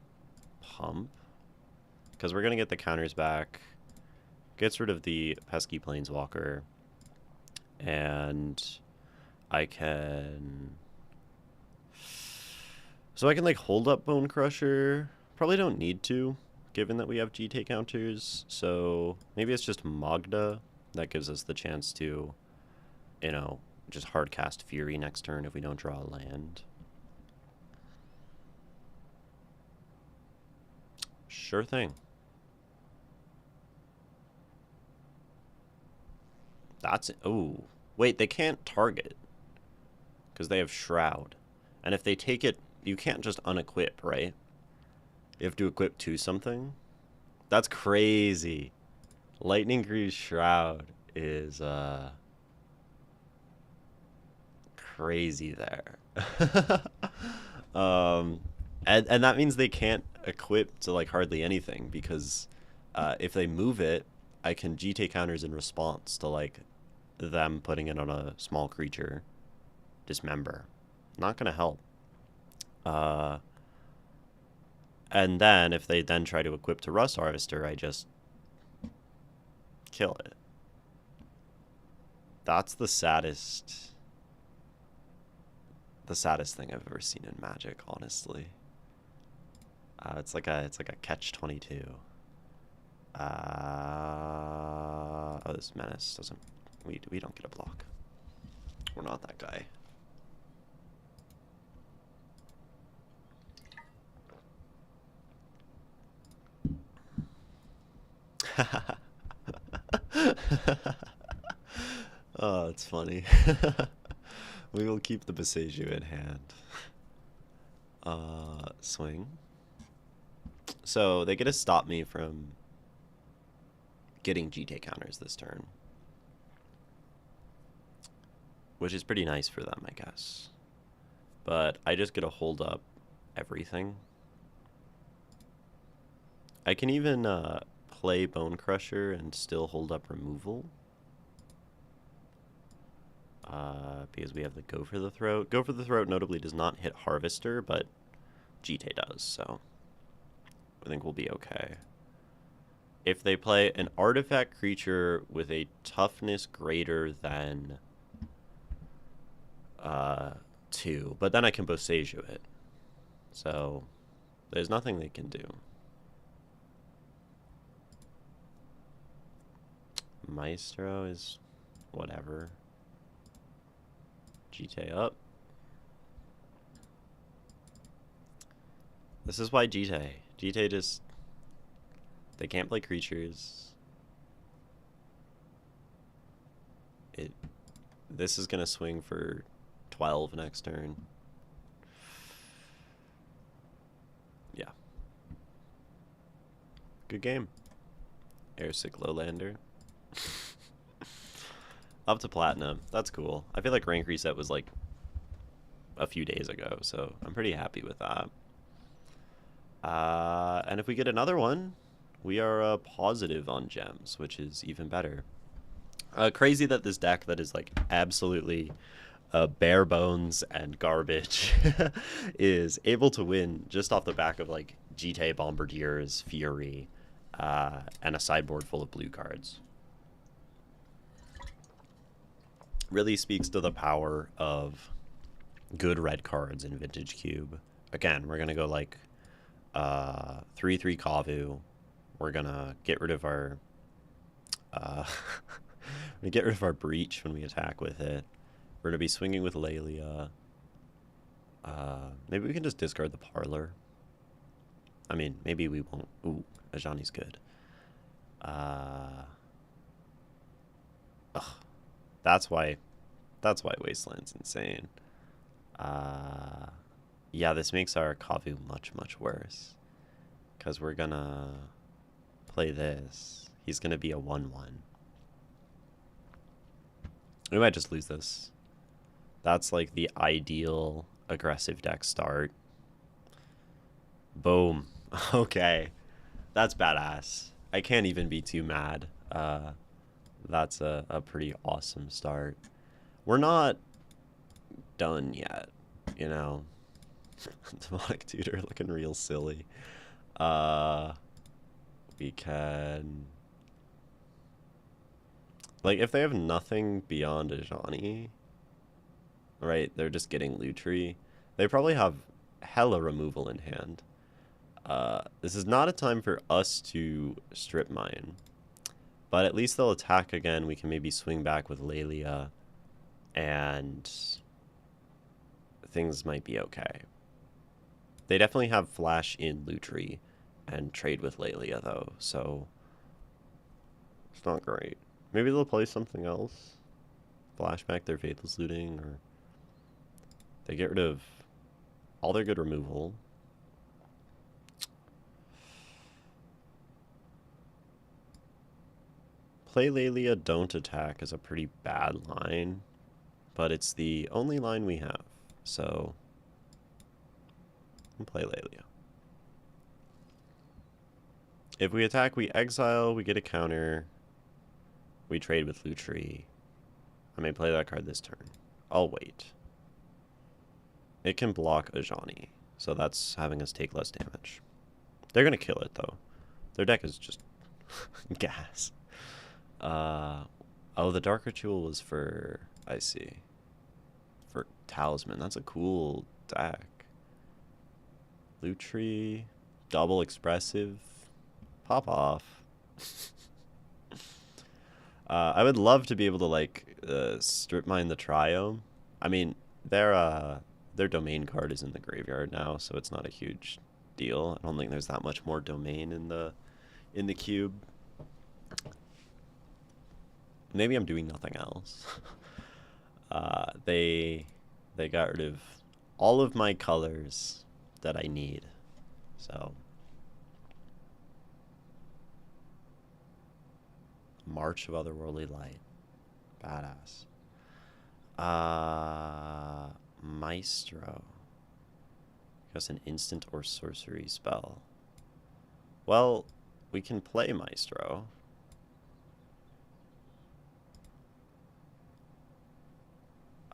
pump, because we're going to get the counters back. Gets rid of the pesky Planeswalker. And I can... So I can like hold up Bone Crusher. Probably don't need to, given that we have GT counters. So maybe it's just Magda that gives us the chance to, you know, just hard cast Fury next turn if we don't draw a land. Sure thing. That's it. Oh, wait, they can't target because they have Shroud. And if they take it, you can't just unequip, right? You have to equip to something. That's crazy. Lightning Greaves Shroud is crazy there. And that means they can't equip to like hardly anything, because if they move it, I can GT counters in response to like them putting it on a small creature. Dismember. Not gonna help. And then if they then try to equip to Rust Harvester, I just kill it. That's the saddest thing I've ever seen in Magic, honestly. It's like a catch-22. Oh, this Menace doesn't... We don't get a block. We're not that guy. Oh, it's funny. We will keep the Boseiju in hand. Swing. So they get to stop me from getting GT counters this turn, which is pretty nice for them, I guess. But I just get to hold up everything. I can even play Bone Crusher and still hold up removal. Because we have the Go for the Throat. Go for the Throat notably does not hit Harvester, but GT does, so I think we'll be okay. If they play an artifact creature with a toughness greater than 2, but then I can Boseiju it. So there's nothing they can do. Maestro is whatever. GT up. This is why GT just... They can't play creatures. This is gonna swing for 12 next turn. Yeah. Good game. Airsick Lowlander. Up to Platinum. That's cool. I feel like rank reset was like a few days ago, so I'm pretty happy with that. And if we get another one, we are positive on gems, which is even better. Crazy that this deck that is like absolutely bare bones and garbage is able to win just off the back of like GT Bombardiers, Fury, and a sideboard full of blue cards. Really speaks to the power of good red cards in Vintage Cube. Again, we're gonna go like 3/3 Kavu. We're gonna get rid of our we get rid of our Breach when we attack with it. We're gonna be swinging with Lelia. Maybe we can just discard the Parlor. I mean, maybe we won't. Ooh, Ajani's good. Ugh. That's why Wasteland's insane. Yeah, this makes our Kavu much worse. Because we're gonna play this. He's gonna be a 1/1. We might just lose this. That's like the ideal aggressive deck start. Boom. Okay. That's badass. I can't even be too mad. That's a pretty awesome start. We're not done yet, you know. Demonic Tutor looking real silly. We can... Like, if they have nothing beyond Ajani, right, they're just getting Lutri, they probably have hella removal in hand. This is not a time for us to strip mine. But at least they'll attack again. We can maybe swing back with Lelia. And things might be okay. They definitely have Flash in Lutri and trade with Lelia, though. So it's not great. Maybe they'll play something else. Flashback their Faithless Looting. Or they get rid of all their good removal. Play Lelia, don't attack is a pretty bad line, but it's the only line we have, so we'll play Lelia. If we attack, we exile, we get a counter, we trade with Lutri. I may play that card this turn. I'll wait. It can block Ajani, so that's having us take less damage. They're going to kill it, though. Their deck is just gas. Oh, the Dark Ritual was for, I see, for Talisman. That's a cool deck. Lutri, double expressive, pop off. I would love to be able to like strip mine the Triome. I mean, their domain card is in the graveyard now, so it's not a huge deal. I don't think there's that much more domain in the cube. maybe I'm doing nothing else. They got rid of all of my colors that I need. So March of Otherworldly Light. Badass. Maestro. Just an instant or sorcery spell. Well, we can play Maestro.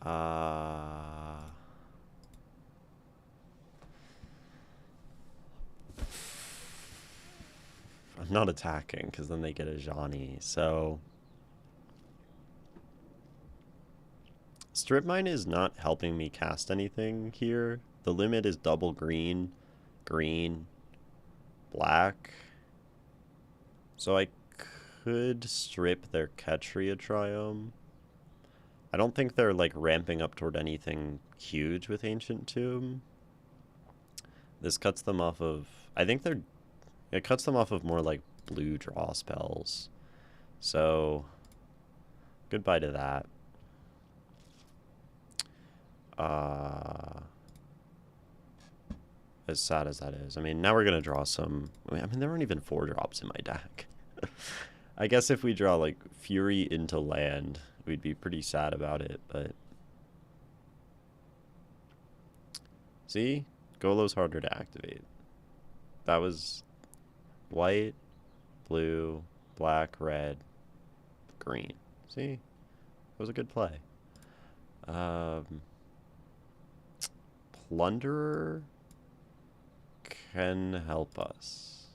I'm not attacking because then they get a Johnny. So Strip Mine is not helping me cast anything here. The limit is double green, green, black. So I could strip their Ketria Triome. I don't think they're like ramping up toward anything huge with Ancient Tomb. This cuts them off of, I think it cuts them off of more like blue draw spells. So goodbye to that. As sad as that is. I mean, now we're going to draw some, I mean, there aren't even 4-drops in my deck. I guess if we draw like Fury into land, we'd be pretty sad about it, but see? Golo's harder to activate. That was white, blue, black, red, green. See? It was a good play. Plunderer can help us.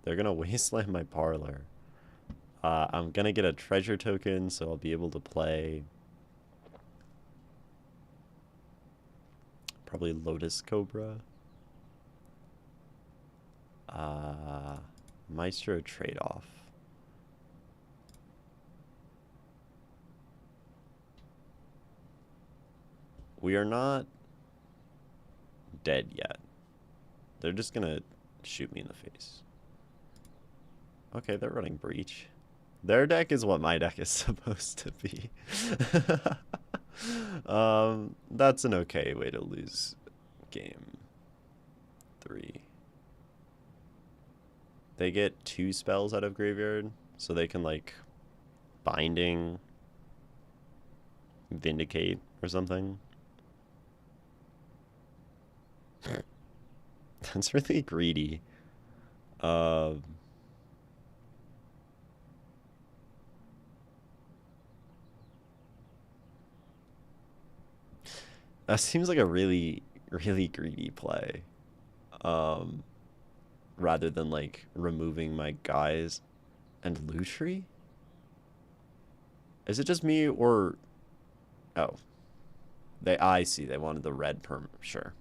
They're gonna wasteland my parlor. I'm gonna get a treasure token, so I'll be able to play probably Lotus Cobra. Maestro trade-off. We are not dead yet. They're just gonna shoot me in the face. Okay, they're running Breach. Their deck is what my deck is supposed to be. That's an okay way to lose game 3. They get 2 spells out of graveyard, so they can like Binding, Vindicate, or something. That's really greedy. That seems like a really, really greedy play. Rather than like removing my guys and Lutri? Is it just me or... Oh. I see, they wanted the red perm, sure.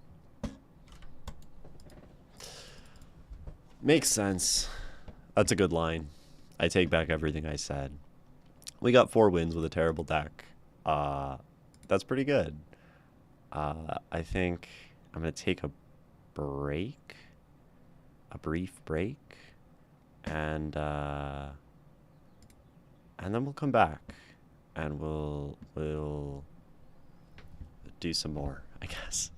Makes sense. That's a good line. I take back everything I said. We got 4 wins with a terrible deck. That's pretty good. I think I'm going to take a break. A brief break. And then we'll come back. And we'll do some more, I guess.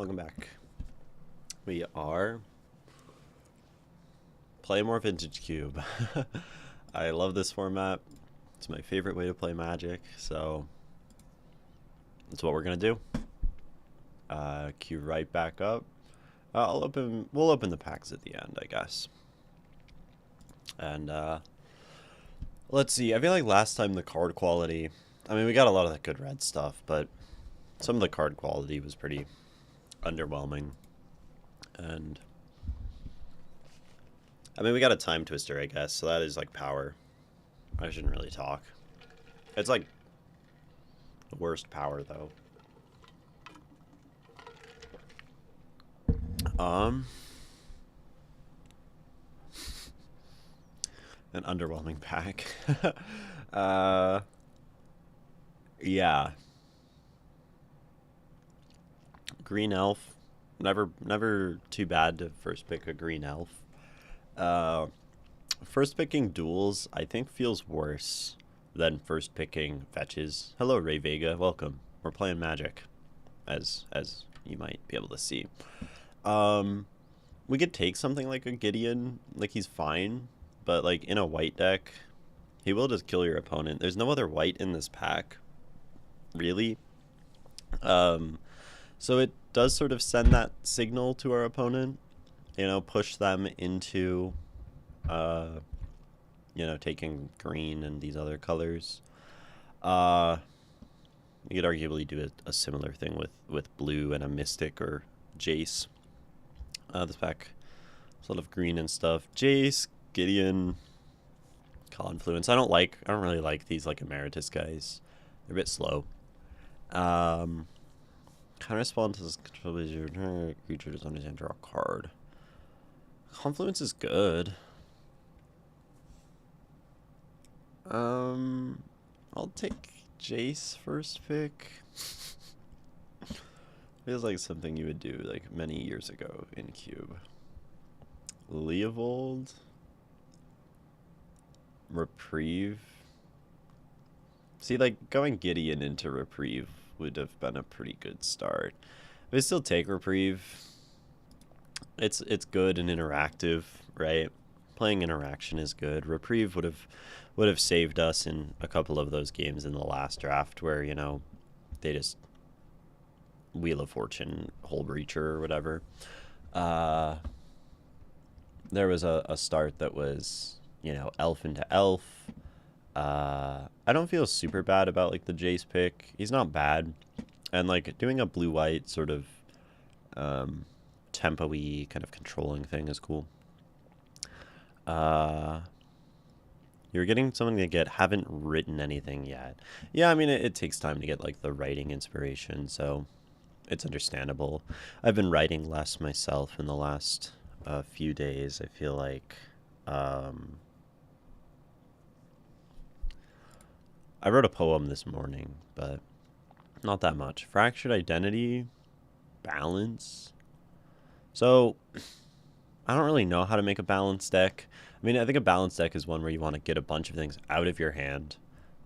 welcome back. We are playing more Vintage Cube. I love this format. It's my favorite way to play Magic, so that's what we're gonna do. Queue right back up. We'll open the packs at the end, I guess. And let's see. I feel like last time the card quality, I mean, we got a lot of the good red stuff, but some of the card quality was pretty underwhelming. And I mean, we got a time twister, I guess, so that is like power. I shouldn't really talk. It's like the worst power, though. An underwhelming pack. Yeah. Green elf. Never too bad to first pick a green elf. First picking duels, I think, feels worse than first picking fetches. Hello, Ray Vega. Welcome. We're playing Magic, as you might be able to see. We could take something like a Gideon, like he's fine, but like in a white deck, he will just kill your opponent. There's no other white in this pack, really. So it does sort of send that signal to our opponent, you know, push them into, you know, taking green and these other colors. You could arguably do a similar thing with blue and a Mystic or Jace. This pack, sort of green and stuff. Jace, Gideon, Confluence. I don't really like these like Emeritus guys. They're a bit slow. Counter spell to control your creature does not draw a card. Confluence is good. I'll take Jace first pick. Feels like something you would do like many years ago in Cube. Leovold. Reprieve. See, like going Gideon into Reprieve would have been a pretty good start. But I still take Reprieve. It's good and interactive, right? Playing interaction is good. Reprieve would have saved us in a couple of those games in the last draft where, you know, they just Wheel of Fortune, Hole Breacher, or whatever. There was a start that was, you know, elf into elf. I don't feel super bad about like the Jace pick. He's not bad, and like doing a blue-white sort of tempo-y kind of controlling thing is cool. You're getting something to get. Haven't written anything yet. Yeah, I mean it takes time to get like the writing inspiration, so it's understandable. I've been writing less myself in the last few days. I feel like I wrote a poem this morning, but not that much. Fractured Identity, Balance. So I don't really know how to make a balanced deck. I mean, I think a balanced deck is one where you want to get a bunch of things out of your hand,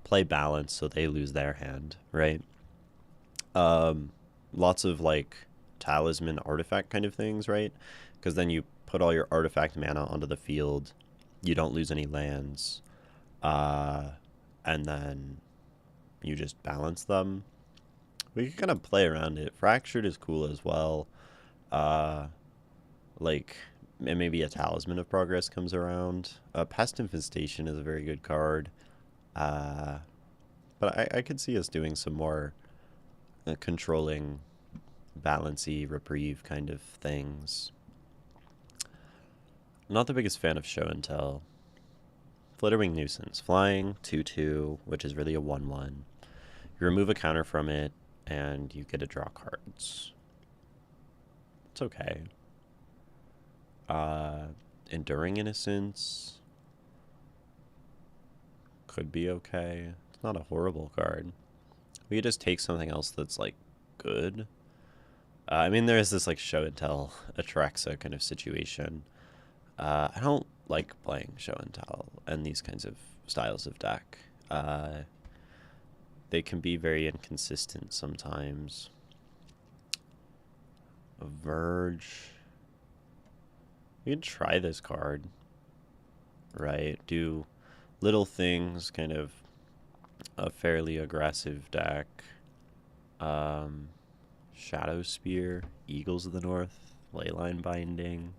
play balance so they lose their hand, right? Lots of like talisman artifact kind of things, right? Because then you put all your artifact mana onto the field, you don't lose any lands, and then you just balance them. We can kind of play around it. Fractured is cool as well. Like, and maybe a Talisman of Progress comes around. Pest Infestation is a very good card. But I could see us doing some more controlling, balancy, reprieve kind of things. Not the biggest fan of Show and Tell. Flitterwing Nuisance. Flying, 2/2, which is really a 1/1. You remove a counter from it, and you get to draw cards. It's okay. Enduring Innocence could be okay. It's not a horrible card. We could just take something else that's, like, good. I mean, there is this, like, Show and Tell Atraxa kind of situation. I don't like playing Show and Tell and these kinds of styles of deck. They can be very inconsistent sometimes. Verge. We could try this card, right? Do little things, kind of a fairly aggressive deck. Shadow Spear, Eagles of the North, Leyline Binding.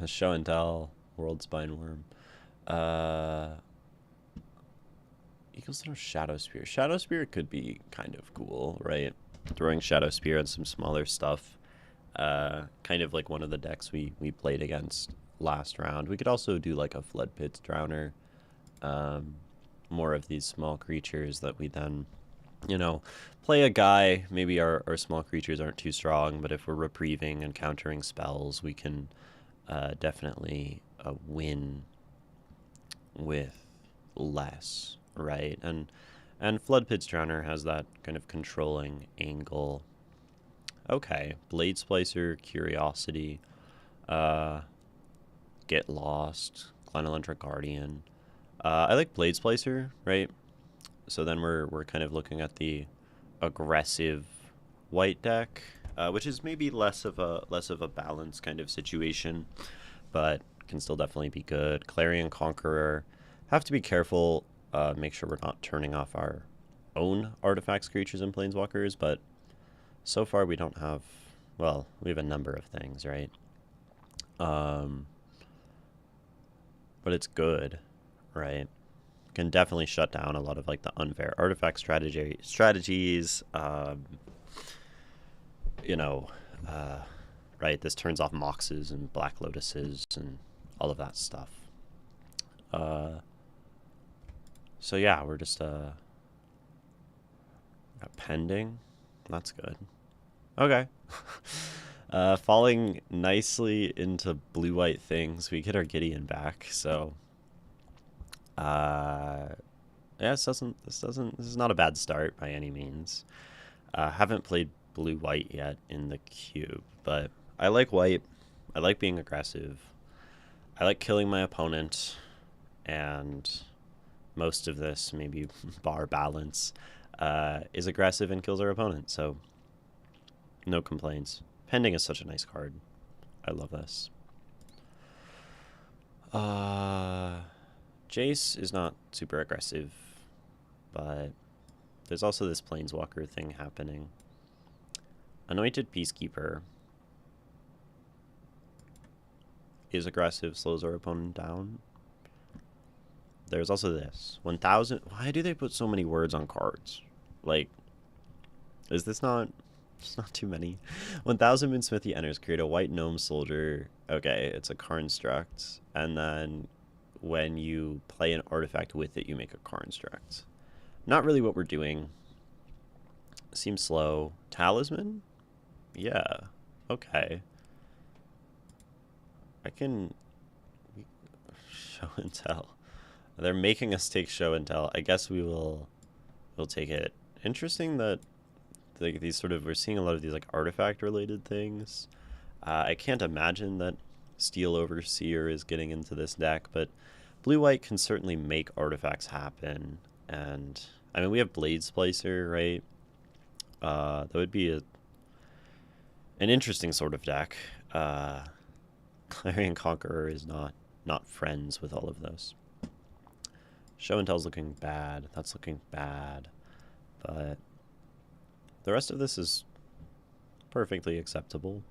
Show and Tell, World Spine Worm. Eagles of the North, Shadow Spear. Shadow Spear could be kind of cool, right? Throwing Shadow Spear and some smaller stuff. Kind of like one of the decks we played against last round. We could also do like a Flood Pits Drowner. More of these small creatures that we then, play a guy. Maybe our small creatures aren't too strong, but if we're reprieving and countering spells, we can definitely win with less, right? And Flood Pits Drowner has that kind of controlling angle. Okay, Blade Splicer, Curiosity, Get Lost, Glenelendra Guardian. I like Blade Splicer, right? So then we're kind of looking at the aggressive white deck, which is maybe less of a balanced kind of situation, but can still definitely be good. Clarion Conqueror, have to be careful, make sure we're not turning off our own artifacts, creatures, and planeswalkers, but so far we don't have, well, we have a number of things, right? But it's good, right? Can definitely shut down a lot of like the unfair artifact strategies. Right? This turns off Moxes and Black Lotuses and all of that stuff. So yeah, we're just got pending. That's good. Okay. Falling nicely into blue-white things, we get our Gideon back. So, yeah, this is not a bad start by any means. Haven't played blue-white yet in the cube, but I like white. I like being aggressive. I like killing my opponent, and most of this, maybe bar balance, is aggressive and kills our opponent. So, no complaints. Pending is such a nice card. I love this. Jace is not super aggressive, but there's also this Planeswalker thing happening. Anointed Peacekeeper is aggressive, slows our opponent down. There's also this. 1,000... Why do they put so many words on cards? Like, is this not... It's not too many. 1,000 Moonsmithy enters. Create a white gnome soldier. Okay, it's a construct. And then when you play an artifact with it, you make a construct. Not really what we're doing. Seems slow. Talisman? Yeah. Okay. I can... Show and tell. They're making us take show and tell. I guess we'll take it. Interesting that these sort of, we're seeing a lot of these like artifact related things. I can't imagine that Steel Overseer is getting into this deck, but blue-white can certainly make artifacts happen. And I mean, we have Blade Splicer, right? That would be an interesting sort of deck. Clarion Conqueror is not friends with all of those. Show and Tell's looking bad. That's looking bad. But the rest of this is perfectly acceptable.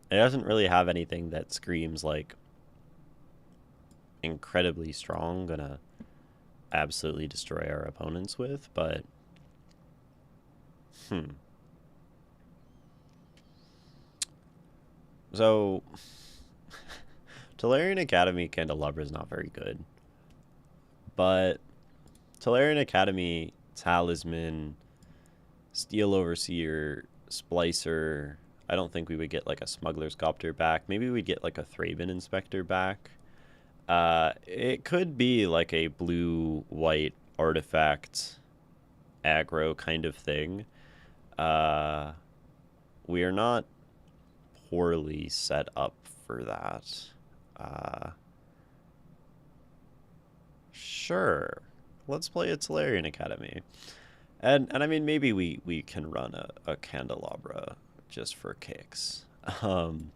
It doesn't really have anything that screams like incredibly strong, gonna absolutely destroy our opponents with, but So Tolarian Academy Candelabra is not very good. But Tolarian Academy, Talisman, Steel Overseer, Splicer. I don't think we would get like a Smuggler's Copter back. Maybe we'd get like a Thraben Inspector back. It could be like a blue-white artifact aggro kind of thing. We are not poorly set up for that. Sure. let's play a Tolarian Academy. And I mean, maybe we can run a Candelabra just for kicks. Um,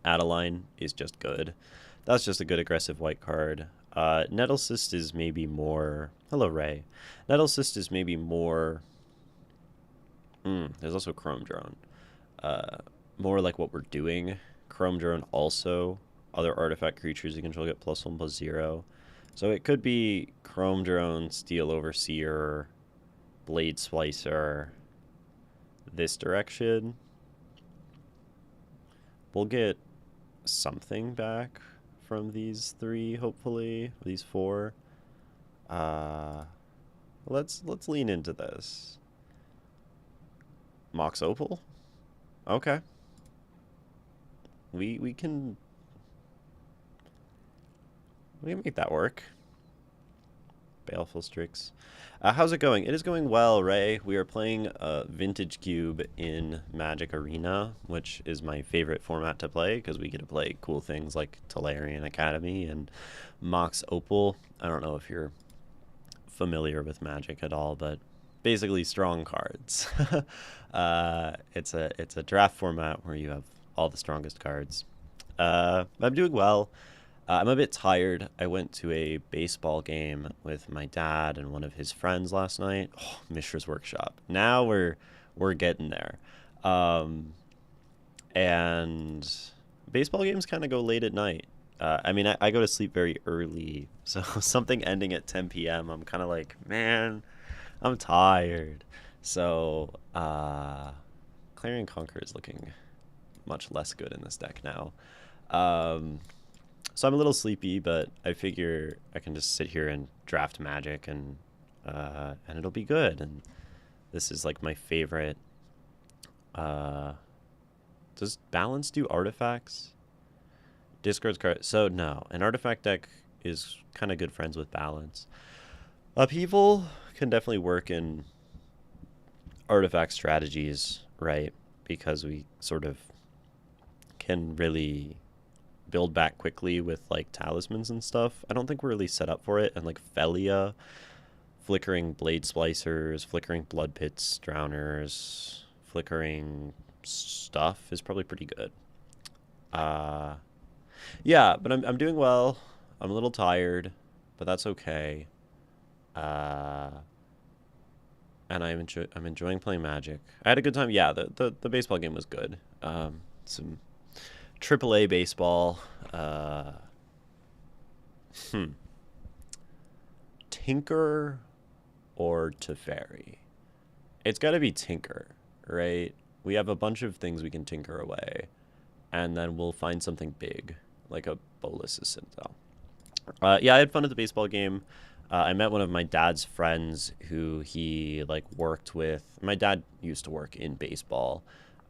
Adeline is just good. That's just a good aggressive white card. Nettlecyst is maybe more... Hello, Ray. Nettlecyst is maybe more... there's also Chrome Drone. More like what we're doing. Chrome Drone also. Other artifact creatures you control get +1/+0. So it could be Chrome Drone, Steel Overseer, Blade Splicer, this direction. We'll get something back from these three, hopefully. These four. Let's lean into this. Mox Opal? Okay. We can make that work. Baleful Strix. How's it going? It is going well, Ray. We are playing Vintage Cube in Magic Arena, which is my favorite format to play because we get to play cool things like Tolarian Academy and Mox Opal. I don't know if you're familiar with Magic at all, but basically strong cards. It's a draft format where you have all the strongest cards. I'm doing well. I'm a bit tired. I went to a baseball game with my dad and one of his friends last night. Oh, Mishra's Workshop. Now we're getting there. And baseball games kind of go late at night. I mean, I go to sleep very early, so something ending at 10 p.m., I'm kind of like, man, I'm tired. So, Clarion Conquer is looking much less good in this deck now. So I'm a little sleepy, but I figure I can just sit here and draft Magic and it'll be good. And this is like my favorite. Does Balance do artifacts? Discards card. So no, an artifact deck is kind of good friends with Balance. Upheaval can definitely work in artifact strategies, right? Because we sort of can really build back quickly with like talismans and stuff. I don't think we're really set up for it. And like Felia, flickering Blade Splicers, flickering Blood Pits, Drowners, flickering stuff is probably pretty good. Yeah, but I'm doing well. I'm a little tired, but that's okay. And I'm enjoying playing Magic. I had a good time. Yeah, the baseball game was good. Some AAA baseball. Tinker or Teferi? It's got to be Tinker, right? We have a bunch of things we can tinker away, and then we'll find something big, like a Bolus's Citadel. Yeah, I had fun at the baseball game. I met one of my dad's friends who he like worked with. My dad used to work in baseball.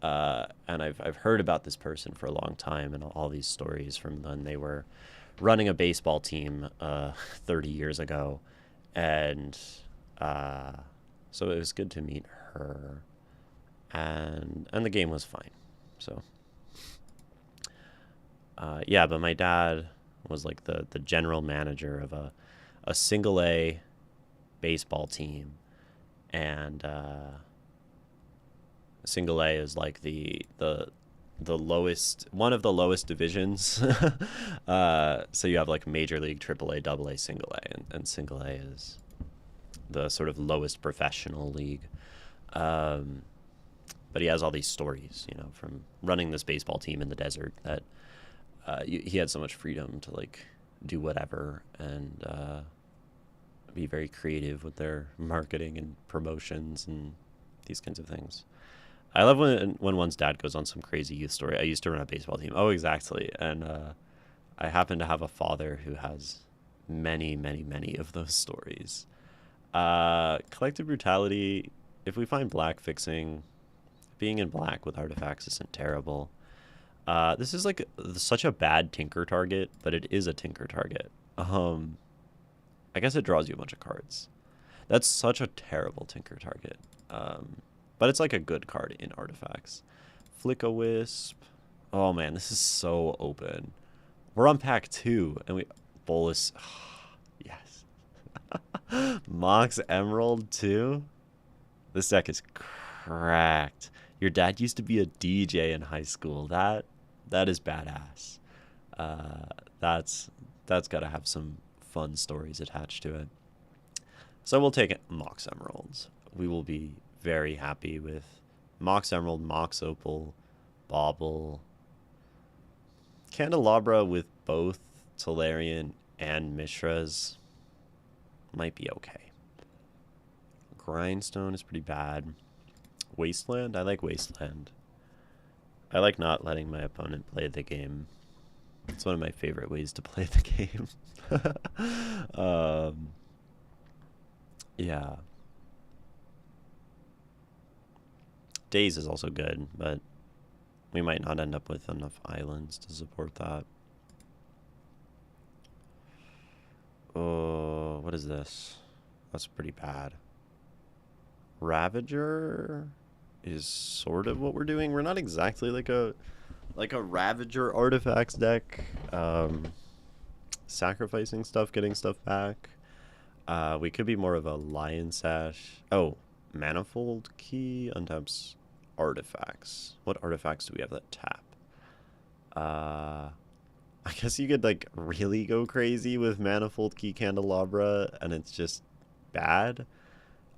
And I've heard about this person for a long time and all these stories from when they were running a baseball team 30 years ago. And so it was good to meet her. And the game was fine. So, yeah, but my dad was like the general manager of a single A baseball team. And single A is like the lowest, one of the lowest divisions. So you have like Major League, Triple A, Double A, Single A, and Single A is the sort of lowest professional league. But he has all these stories, you know, from running this baseball team in the desert that he had so much freedom to like do whatever and be very creative with their marketing and promotions and these kinds of things. I love when one's dad goes on some crazy youth story. I used to run a baseball team. Oh, exactly. And I happen to have a father who has many, many, many of those stories. Collective Brutality, if we find black fixing, being in black with artifacts isn't terrible. This is like such a bad tinker target, but it is a tinker target. I guess it draws you a bunch of cards. That's such a terrible tinker target. But it's like a good card in artifacts. Flick-o-Wisp. Oh man, this is so open. We're on pack 2, and we... Bolus. Yes. Mox Emerald too? This deck is cracked. Your dad used to be a DJ in high school. That is badass. Uh, that's that's gotta have some fun stories attached to it. So we'll take it Mox Emeralds. We will be very happy with Mox Emerald, Mox Opal, Bauble, Candelabra with both Tolarian and Mishras might be okay. Grindstone is pretty bad. Wasteland? I like Wasteland. I like not letting my opponent play the game. It's one of my favorite ways to play the game. Yeah. Days is also good, but we might not end up with enough islands to support that. Oh, what is this? That's pretty bad. Ravager is sort of what we're doing. We're not exactly like a Ravager artifacts deck. Sacrificing stuff, getting stuff back. We could be more of a Lion Sash. Oh, Manifold Key untaps artifacts. What artifacts do we have that tap? I guess you could like really go crazy with Manifold Key Candelabra and it's just bad.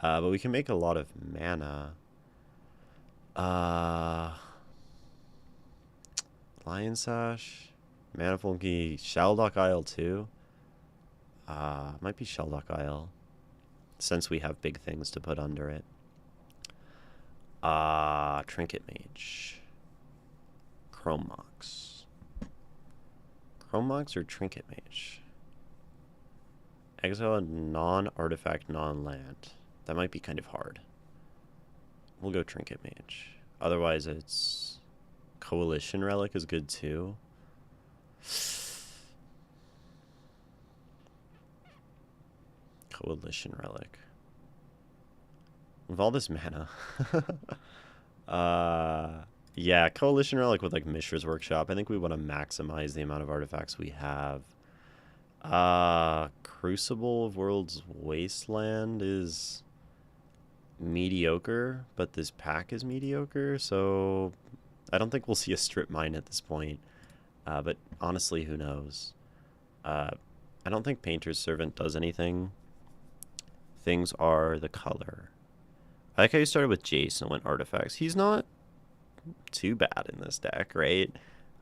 But we can make a lot of mana. Lion Sash, Manifold Key, Shaldock Isle too. Might be Shaldock Isle, since we have big things to put under it. Trinket Mage. Chrome Mox. Chrome Mox or Trinket Mage? Exile a non-artifact, non-land. That might be kind of hard. We'll go Trinket Mage. Otherwise, it's Coalition Relic is good too. Coalition Relic. With all this mana. Yeah, Coalition Relic with like Mishra's Workshop. I think we want to maximize the amount of artifacts we have. Crucible of Worlds Wasteland is mediocre, but this pack is mediocre, so I don't think we'll see a strip mine at this point. But honestly, who knows? I don't think Painter's Servant does anything. Things are the color. I like how you started with Jace and went artifacts. He's not too bad in this deck, right?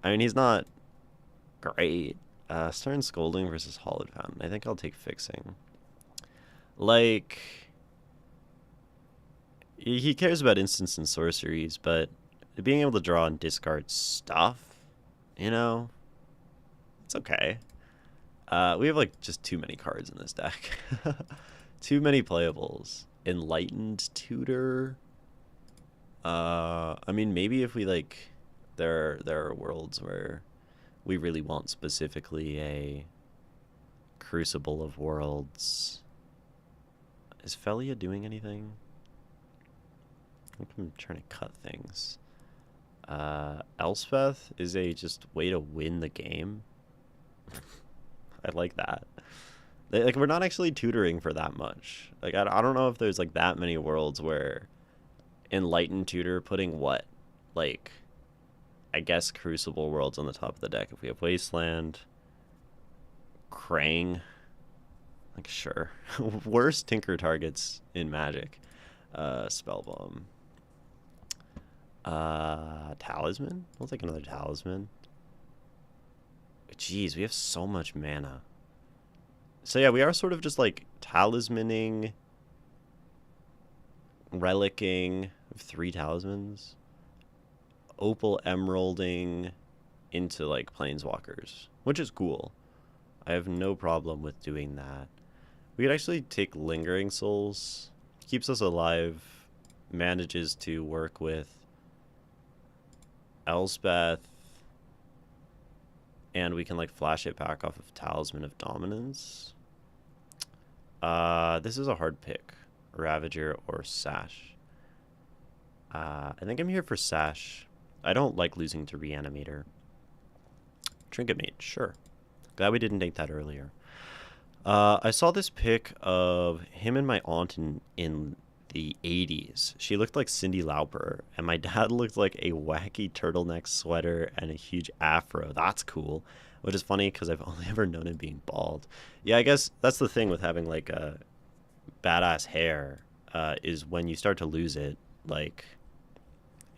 I mean, he's not great. Stern Scolding versus Hollowed Fountain. I think I'll take Fixing. Like, he cares about instants and sorceries, but being able to draw and discard stuff, you know, it's okay. We have like just too many cards in this deck. Too many playables. Enlightened Tutor. I mean, maybe if we like, there are worlds where we really want specifically a Crucible of Worlds. Is Felia doing anything? I'm trying to cut things. Elspeth is a just way to win the game. I like that. Like, we're not actually tutoring for that much. Like, I don't know if there's like that many worlds where Enlightened Tutor putting what? Like, I guess Crucible Worlds on the top of the deck. If we have Wasteland, Krang, like, sure. Worst Tinker targets in Magic. Spellbomb. Talisman? We'll take another Talisman. Jeez, we have so much mana. So yeah, we are sort of just like talismaning, relicking 3 talismans, opal emeralding into like planeswalkers, which is cool. I have no problem with doing that. We could actually take Lingering Souls, keeps us alive, manages to work with Elspeth, and we can like flash it back off of Talisman of Dominance. This is a hard pick. Ravager or Sash. I think I'm here for Sash. I don't like losing to Reanimator. Trinket Mage, sure. Glad we didn't take that earlier. I saw this pic of him and my aunt in the 80s. She looked like Cyndi Lauper, and my dad looked like a wacky turtleneck sweater and a huge afro. That's cool. Which is funny because I've only ever known him being bald. Yeah, I guess that's the thing with having like a badass hair, is when you start to lose it, like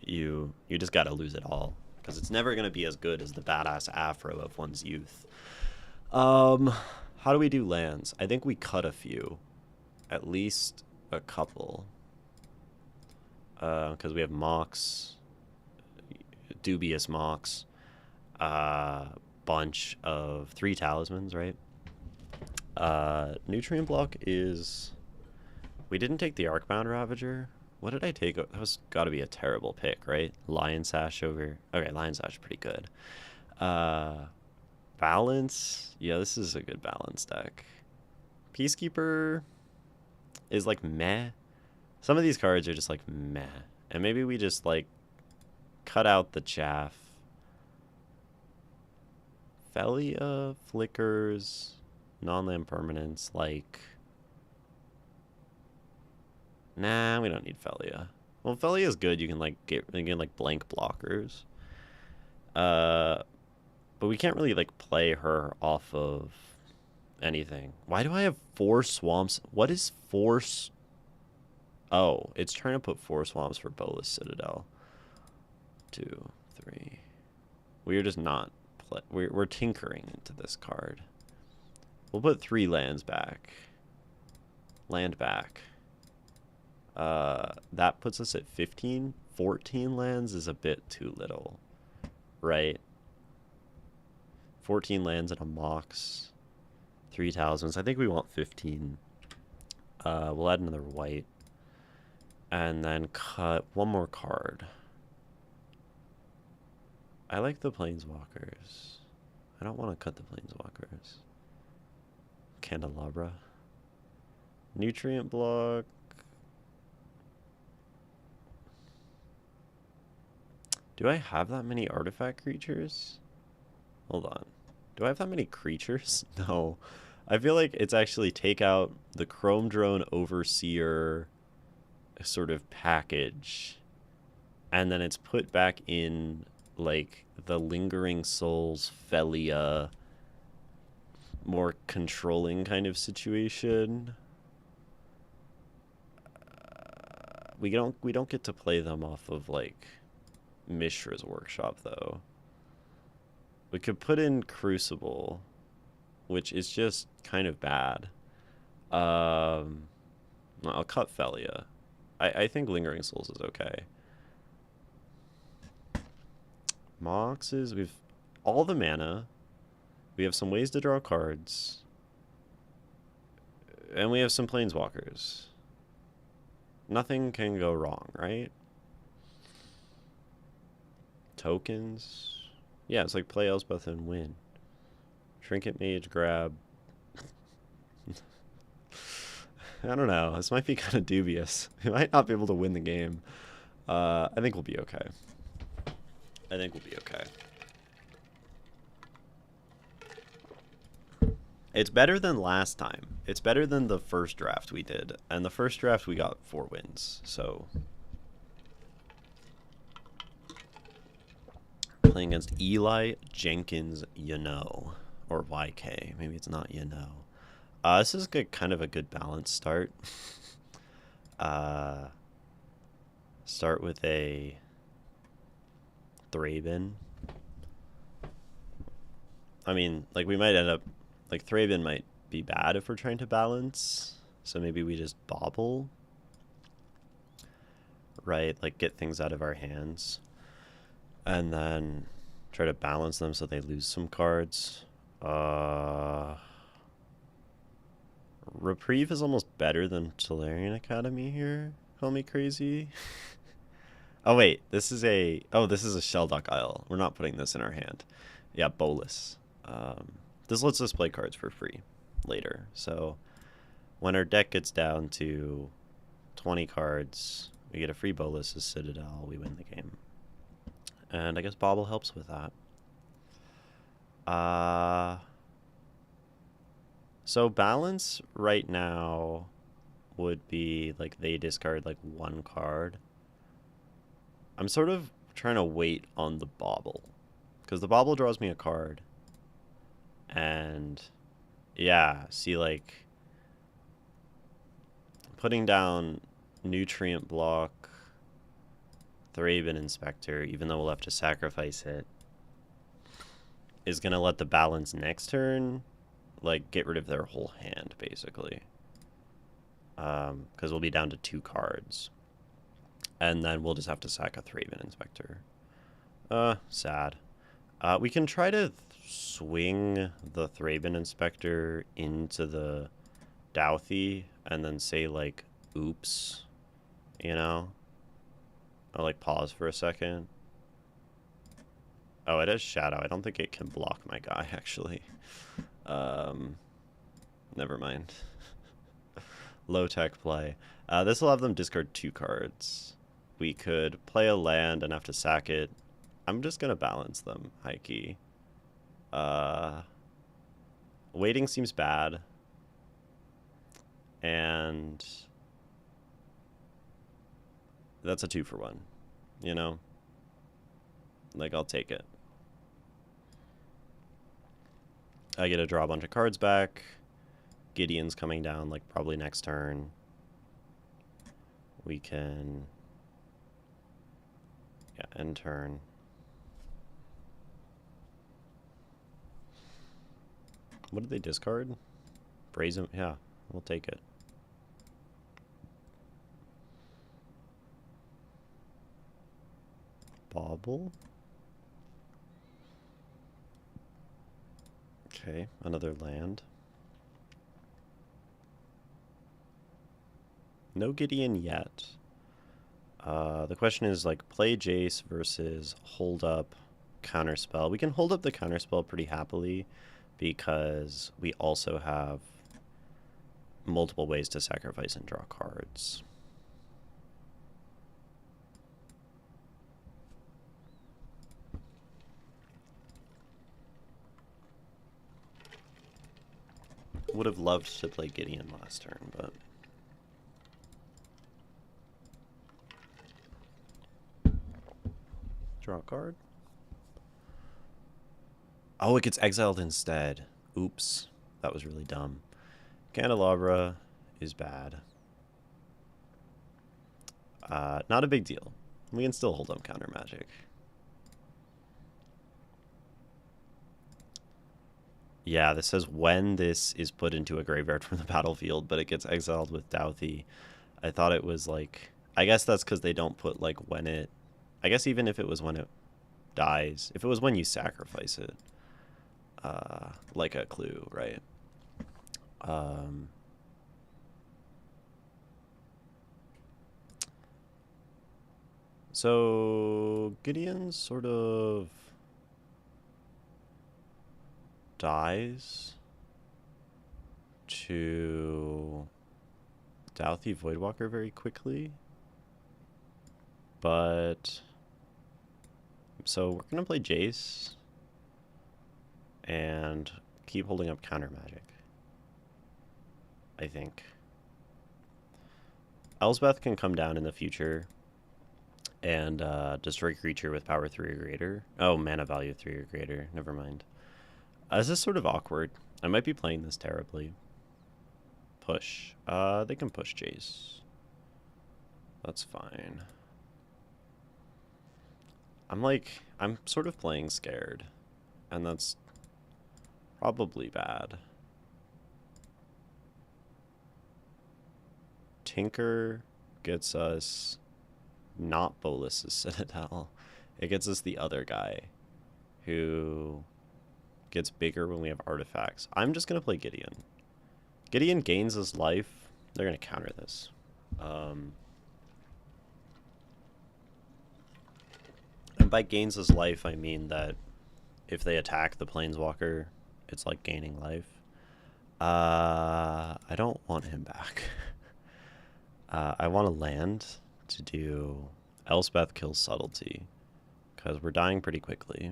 you just gotta lose it all because it's never gonna be as good as the badass afro of one's youth. Um, how do we do lands? I think we cut a few, at least a couple, because we have mocks, dubious mocks, bunch of 3 talismans, right? Nutrient block is. We didn't take the Arcbound Ravager. What did I take? That was got to be a terrible pick, right? Lion Sash over. Okay, Lion Sash is pretty good. Balance. Yeah, this is a good balance deck. Peacekeeper is like meh. Some of these cards are just like meh. And maybe we just like cut out the chaff. Felia, Flickers, non-land permanents, like. Nah, we don't need Felia. Well, Felia is good. You can like get like blank blockers. But we can't really like play her off of anything. Why do I have 4 swamps? What is force? Oh, it's trying to put 4 swamps for Bolas Citadel. 2, 3. We are just not play. We're tinkering into this card. We'll put 3 lands back. Land back. That puts us at 15. 14 lands is a bit too little, right? 14 lands and a mox. 3 talismans. I think we want 15. We'll add another white. And then cut 1 more card. I like the planeswalkers. I don't want to cut the planeswalkers. Candelabra. Nutrient block. Do I have that many artifact creatures? Hold on. Do I have that many creatures? No. I feel like it's actually take out the Chrome Drone Overseer sort of package, and then it's put back in like the Lingering Souls Felia more controlling kind of situation. We don't get to play them off of like Mishra's Workshop though. We could put in Crucible, which is just kind of bad. I'll cut Felia. I think Lingering Souls is okay. Moxes, we've all the mana. We have some ways to draw cards. And we have some planeswalkers. Nothing can go wrong, right? Tokens. Yeah, it's like play Elspeth and win. Trinket Mage, grab. I don't know. This might be kind of dubious. We might not be able to win the game. I think we'll be okay. I think we'll be okay. It's better than last time. It's better than the first draft we did. And the first draft we got 4 wins. So playing against Eli Jenkins, or YK. Maybe it's not this is kind of a good balance start. Start with a Thraben. I mean, like we might end up like Thraben might be bad if we're trying to balance. So maybe we just bobble. Right? Like get things out of our hands. And then try to balance them so they lose some cards. Reprieve is almost better than Tolarian Academy here. Call me crazy. Oh wait, this is a Shellduck Isle. We're not putting this in our hand. Yeah, Bolas. This lets us play cards for free later. So when our deck gets down to 20 cards, we get a free Bolas' Citadel, we win the game. And I guess Bobble helps with that. So balance right now would be like they discard like one card. I'm sort of trying to wait on the bauble because the bauble draws me a card. And yeah, see, like putting down nutrient block, Thraben Inspector, even though we'll have to sacrifice it, is going to let the balance next turn, like, get rid of their whole hand, basically. Because we'll be down to 2 cards. And then we'll just have to sack a Thraben Inspector. Sad. We can try to swing the Thraben Inspector into the Douthie and then say, like, oops, you know? I'll, like, pause for a second. Oh, it is Shadow. I don't think it can block my guy, actually. Never mind. Low-tech play. This will have them discard 2 cards. We could play a land and have to sack it. I'm just going to balance them, high key. Waiting seems bad. And that's a 2-for-1, you know? Like, I'll take it. I get to draw a bunch of cards back. Gideon's coming down, like, probably next turn. We can... yeah, end turn. What did they discard? Brazen... yeah, we'll take it. Bauble? Okay, another land. No Gideon yet. The question is, like, play Jace versus hold up counterspell. We can hold up the counterspell pretty happily because we also have multiple ways to sacrifice and draw cards. Would have loved to play Gideon last turn, but... draw a card. Oh, it gets exiled instead. Oops. That was really dumb. Candelabra is bad. Not a big deal. We can still hold up counter magic. Yeah, this says when this is put into a graveyard from the battlefield, but it gets exiled with Douthie. I thought it was like... I guess that's because they don't put, like, when it... I guess even if it was when it dies, if it was when you sacrifice it, like a clue, right? So Gideon sort of dies to Douthie Voidwalker very quickly. But so we're gonna play Jace and keep holding up counter magic, I think. Elsbeth can come down in the future and destroy creature with power 3 or greater. Oh, mana value 3 or greater. Never mind. This is sort of awkward. I might be playing this terribly. Push. They can push Jace. That's fine. I'm sort of playing scared. And that's probably bad. Tinker gets us not Bolus's Citadel. It gets us the other guy who gets bigger when we have artifacts. I'm just going to play Gideon. Gideon gains his life. They're going to counter this. And by gains his life, I mean that if they attack the Planeswalker, it's like gaining life. I don't want him back. I want to land to do Elspeth kills Subtlety, because we're dying pretty quickly.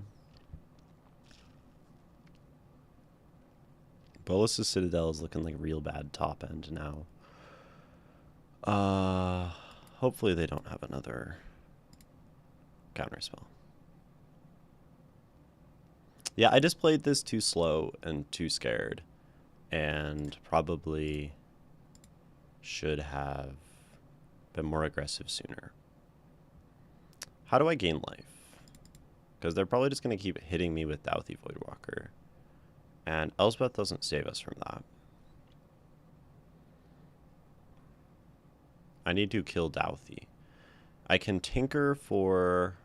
Bolus's Citadel is looking like real bad top end now. Hopefully they don't have another counterspell. Yeah, I just played this too slow and too scared, and probably should have been more aggressive sooner. How do I gain life? Because they're probably just going to keep hitting me with Douthie Voidwalker. And Elspeth doesn't save us from that. I need to kill Douthie. I can tinker for...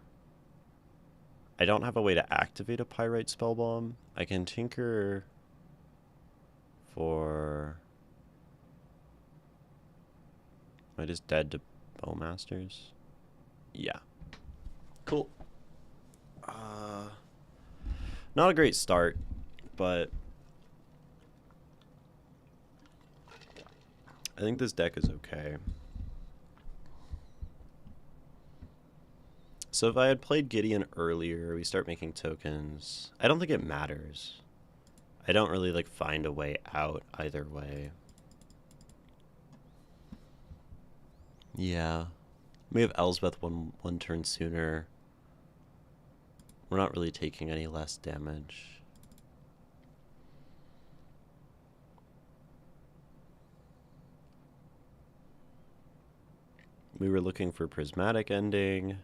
I don't have a way to activate a Pyrite Spellbomb. I can tinker for... Am I just dead to Bowmasters? Yeah. Cool. Not a great start, but I think this deck is okay. So if I had played Gideon earlier, we start making tokens. I don't think it matters. I don't really like find a way out either way. Yeah. We have Elspeth one turn sooner. We're not really taking any less damage. We were looking for Prismatic Ending.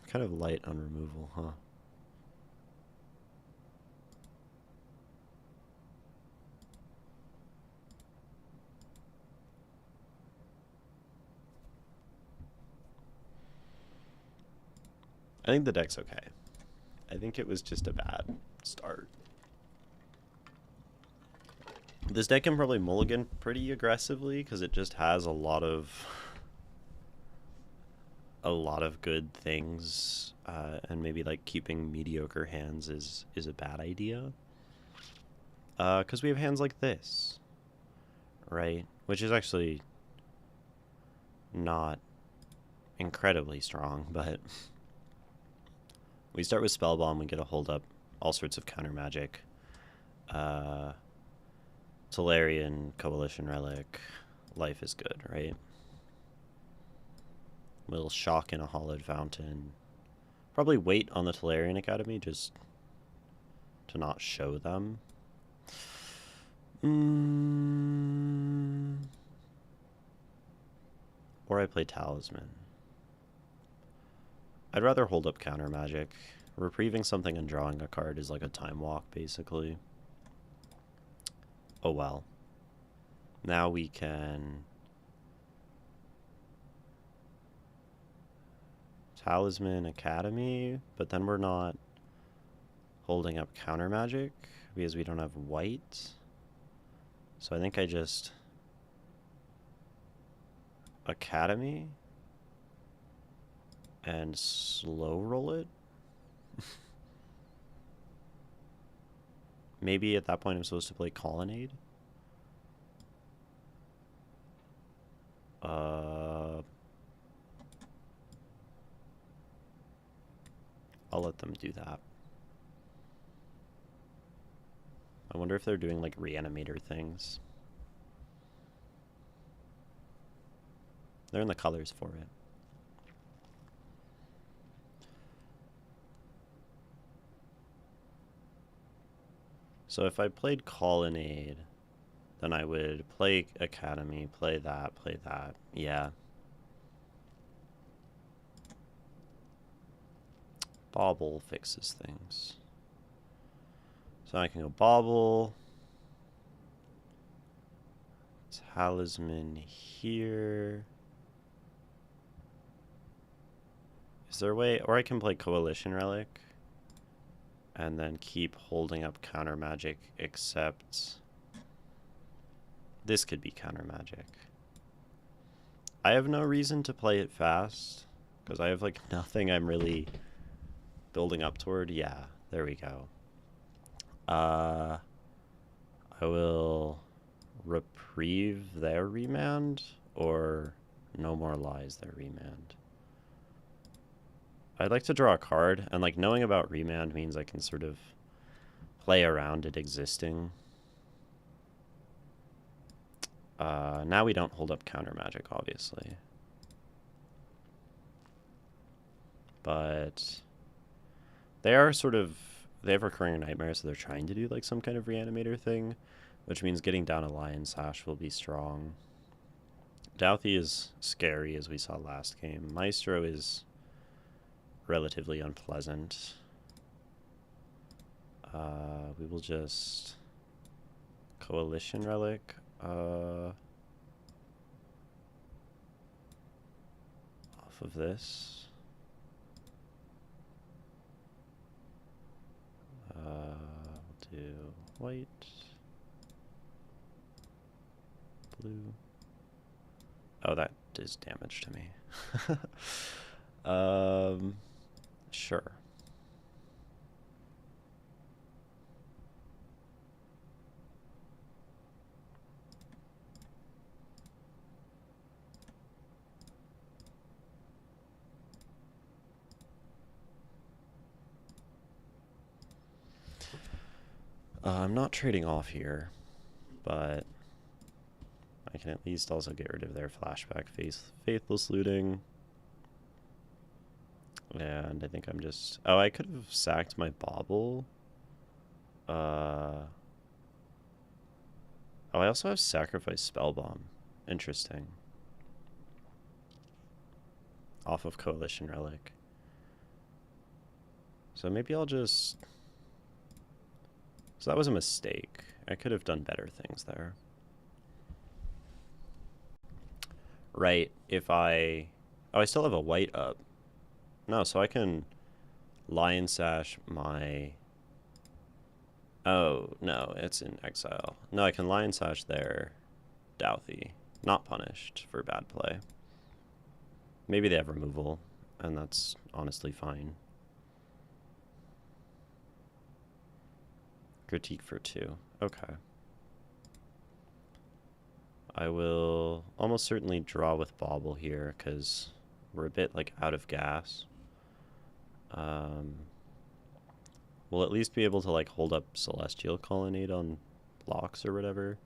Kind of light on removal, huh? I think the deck's okay. I think it was just a bad start. This deck can probably mulligan pretty aggressively because it just has a lot of good things, and maybe like keeping mediocre hands is a bad idea. Because we have hands like this, right? Which is actually not incredibly strong, but we start with Spellbomb, we get a hold up, all sorts of counter magic. Tolarian, Coalition Relic, life is good, right? Little shock in a hollowed fountain. Probably wait on the Tolarian Academy just to not show them. Or I play Talisman. I'd rather hold up counter magic. Reprieving something and drawing a card is like a time walk, basically. Oh well. Now we can... Talisman Academy, but then we're not holding up counter magic because we don't have white. So I think I just... Academy and slow roll it. Maybe at that point I'm supposed to play Colonnade. I'll let them do that. I wonder if they're doing like reanimator things. They're in the colors for it. So if I played Colonnade, then I would play Academy, play that, play that. Yeah. Bauble fixes things. So I can go Bauble. Talisman here. Is there a way? Or I can play Coalition Relic. And then keep holding up counter magic, except this could be counter magic. I have no reason to play it fast, because I have like nothing I'm really building up toward. Yeah, there we go. I will reprieve their remand, or no more lies their remand. I'd like to draw a card, and like knowing about remand means I can sort of play around it existing. Now we don't hold up counter magic, obviously. But they are sort of, they have recurring nightmares, so they're trying to do like some kind of reanimator thing, which means getting down a Lion Sash will be strong. Douthie is scary, as we saw last game. Maestro is relatively unpleasant. We will just Coalition Relic. Off of this. We'll do white, blue. Oh, that is damage to me. Sure. I'm not trading off here, but I can at least also get rid of their flashback faithless looting. And I think I'm just... Oh, I could have sacked my bauble. Oh, I also have sacrifice spellbomb. Interesting. Off of Coalition Relic. So maybe I'll just... So that was a mistake. I could have done better things there. Right, if I... Oh, I still have a white up. No, so I can Lion Sash my... Oh, no, it's in exile. No, I can Lion Sash their Douthie. Not punished for bad play. Maybe they have removal, and that's honestly fine. Critique for 2. Okay. I will almost certainly draw with Bauble here, because we're a bit, like, out of gas. We'll at least be able to, like, hold up Celestial Colonnade on blocks or whatever.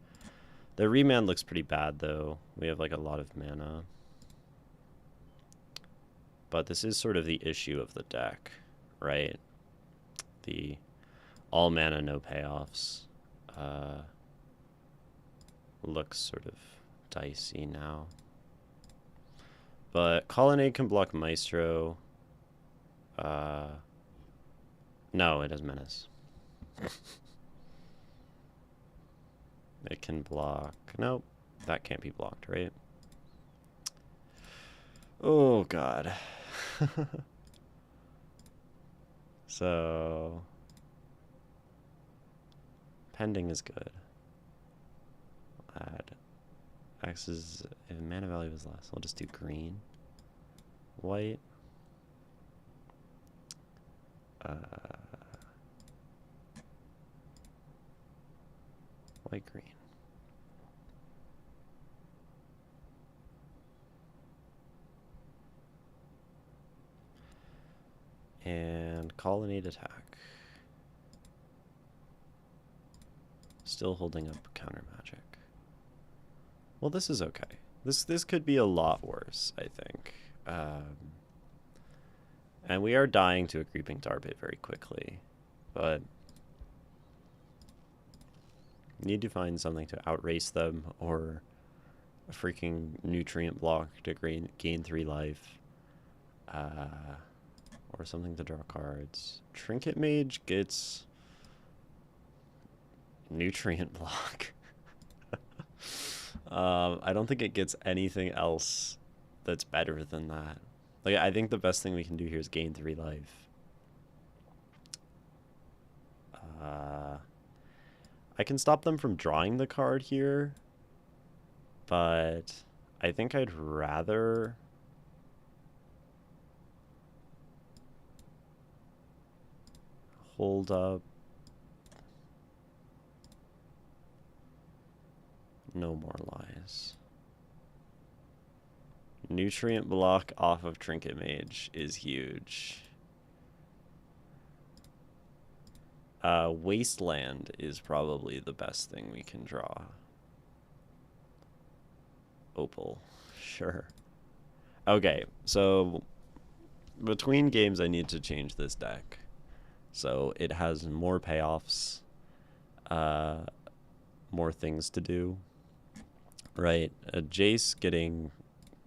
The remand looks pretty bad, though. We have, like, a lot of mana. But this is sort of the issue of the deck, right? The all mana, no payoffs. Looks sort of dicey now. But Colonnade can block Maestro. No, it has Menace. It can block... Nope, that can't be blocked, right? Oh, God. So... Pending is good. Add X's... If mana value is less, I'll just do green. White. White, green. And Colonnade attack. Still holding up counter magic. Well, this is okay. This could be a lot worse, I think. And we are dying to a creeping tar pit very quickly, but need to find something to outrace them, or a freaking nutrient block to gain 3 life, or something to draw cards. Trinket Mage gets nutrient block. I don't think it gets anything else that's better than that. Like, I think the best thing we can do here is gain 3 life. I can stop them from drawing the card here, but I think I'd rather hold up. No more lies. Nutrient block off of Trinket Mage is huge. Wasteland is probably the best thing we can draw. Opal. Sure. Okay, so between games I need to change this deck. So it has more payoffs, more things to do. Right, Jace getting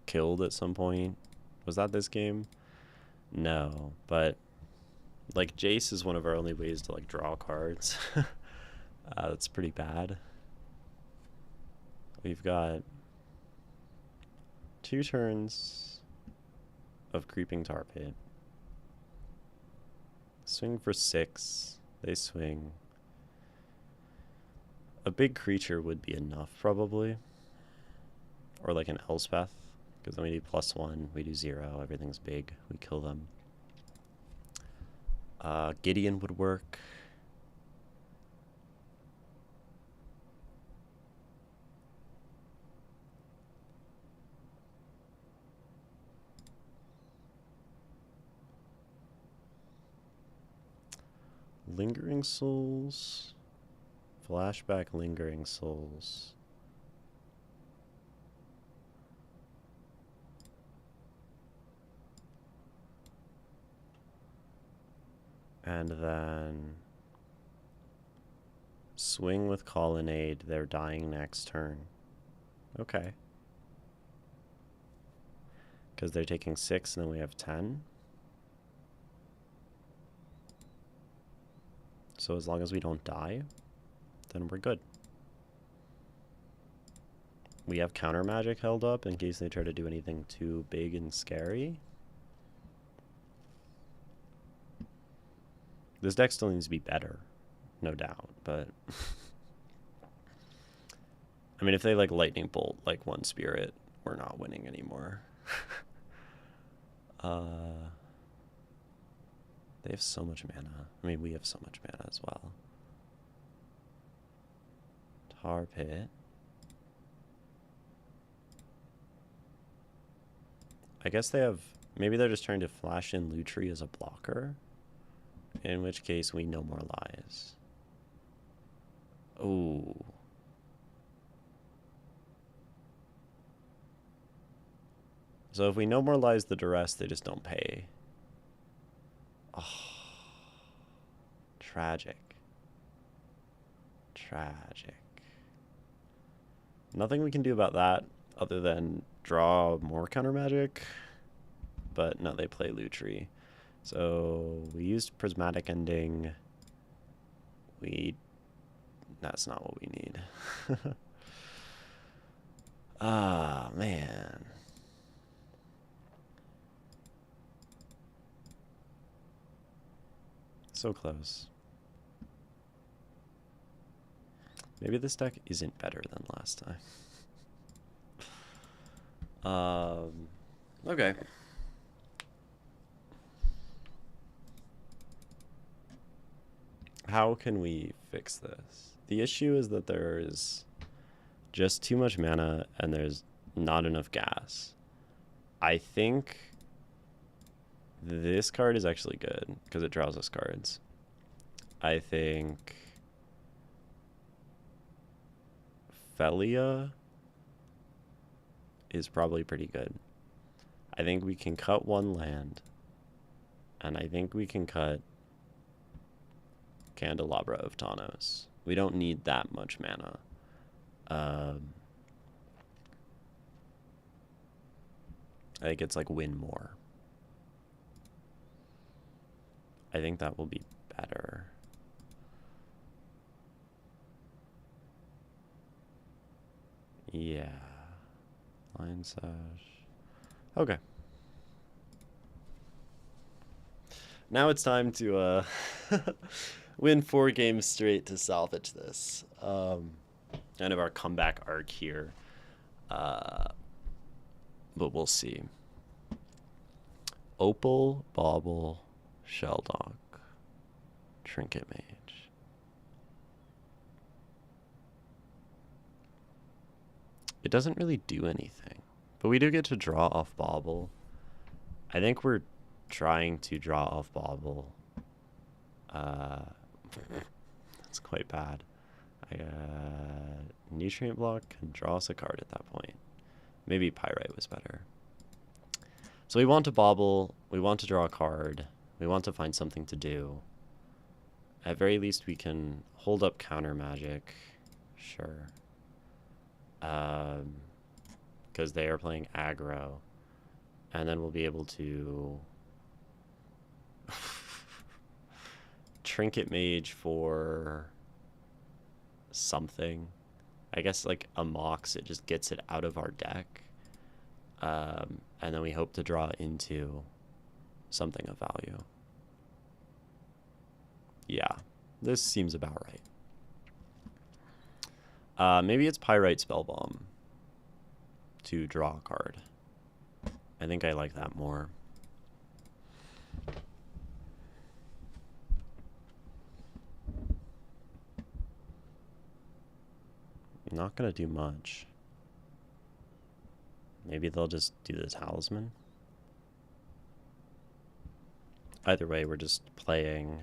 killed at some point. Was that this game? No, but like Jace is one of our only ways to like draw cards. That's pretty bad. We've got 2 turns of Creeping Tar Pit. Swing for 6. They swing. A big creature would be enough, probably. Or like an Elspeth, because then we do +1, we do 0, everything's big, we kill them. Gideon would work. Lingering Souls. Flashback Lingering Souls. And then swing with Colonnade. They're dying next turn. Okay. Because they're taking 6 and then we have 10. So as long as we don't die, then we're good. We have counter magic held up in case they try to do anything too big and scary. This deck still needs to be better, no doubt, but I mean, if they like lightning bolt like one spirit, we're not winning anymore. They have so much mana. I mean, we have so much mana as well. Tar Pit. I guess they have, maybe they're just trying to flash in Lutri as a blocker. In which case, we no more lies. Ooh. So if we no more lies the duress, they just don't pay. Oh. Tragic. Tragic. Nothing we can do about that other than draw more counter magic. But no, they play Lutri. So we used Prismatic Ending. That's not what we need. Ah, man. So close. Maybe this deck isn't better than last time. Okay. How can we fix this? The issue is that there is just too much mana and there's not enough gas. I think this card is actually good because it draws us cards. I think Felia is probably pretty good. I think we can cut 1 land, and I think we can cut Candelabra of Tawnos. We don't need that much mana. I think it's like win more. I think that will be better. Yeah. Line Sash. Okay. Now it's time to win 4 games straight to salvage this. Kind of our comeback arc here. But we'll see. Opal, Bauble, Shelldog, Trinket Mage. It doesn't really do anything, but we do get to draw off Bauble. I think we're trying to draw off Bauble That's quite bad. Nutrient block can draw us a card at that point. Maybe Pyrite was better. So we want to bobble, we want to draw a card, we want to find something to do. At very least we can hold up counter magic, sure. Because they are playing aggro. And then we'll be able to Trinket Mage for something. I guess like a Mox, it just gets it out of our deck. And then we hope to draw into something of value. Yeah, this seems about right. Maybe it's Pyrite Spellbomb to draw a card. I think I like that more. Not gonna do much. Maybe they'll just do the Talisman. Either way, we're just playing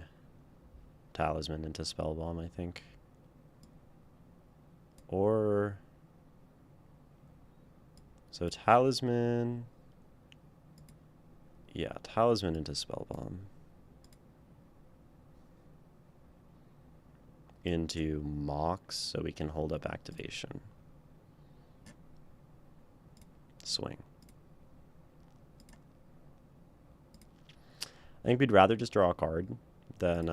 Talisman into Spellbomb, I think. Or... So Talisman... Yeah, Talisman into Spellbomb. Into Mox, so we can hold up activation. Swing. I think we'd rather just draw a card than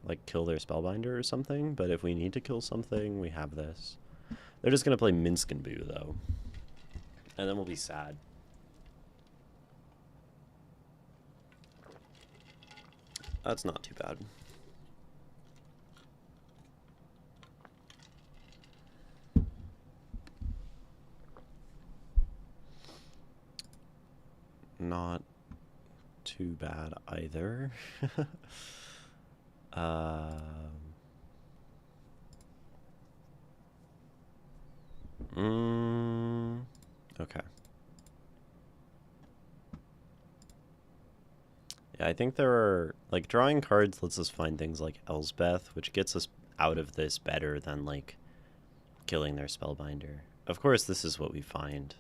like kill their Spellbinder or something, but if we need to kill something, we have this. They're just gonna play Minsk and Boo though. And then we'll be sad. That's not too bad. Not too bad either. Okay. Yeah, I think there are, like, drawing cards lets us find things like Elsbeth, which gets us out of this better than, like, killing their Spellbinder. Of course, this is what we find.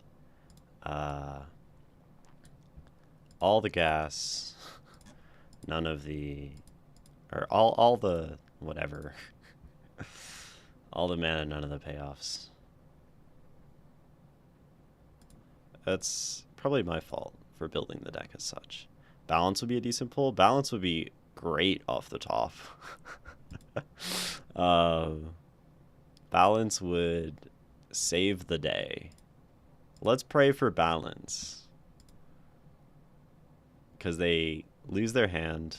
All the gas, none of the, or all the whatever. All the mana, none of the payoffs. That's probably my fault for building the deck as such. Balance would be a decent pull. Balance would be great off the top. Balance would save the day. Let's pray for balance. Because they lose their hand.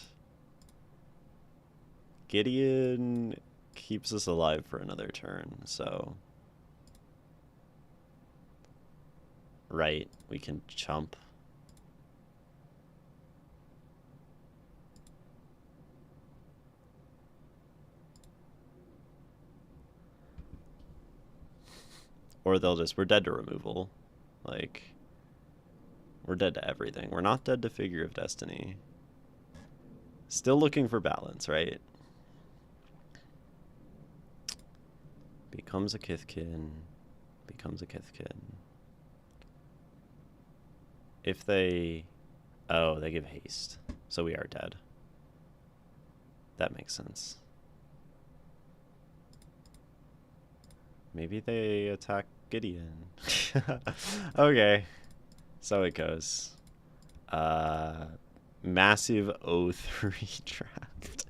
Gideon keeps us alive for another turn, so... Right, we can chump. Or they'll just, we're dead to removal. Like, we're dead to everything. We're not dead to Figure of Destiny. Still looking for balance, right? Becomes a Kithkin. Becomes a Kithkin. If they... Oh, they give haste. So we are dead. That makes sense. Maybe they attack Gideon. Okay. So it goes. Massive O3 draft.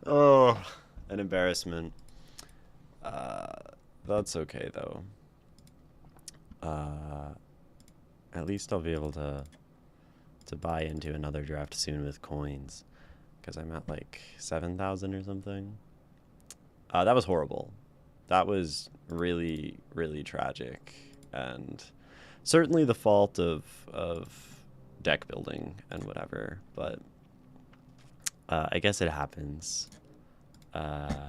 Oh, an embarrassment. That's okay, though. At least I'll be able to buy into another draft soon with coins. Because I'm at like 7,000 or something. That was horrible. That was really, really tragic. And certainly the fault of deck building and whatever. But I guess it happens. But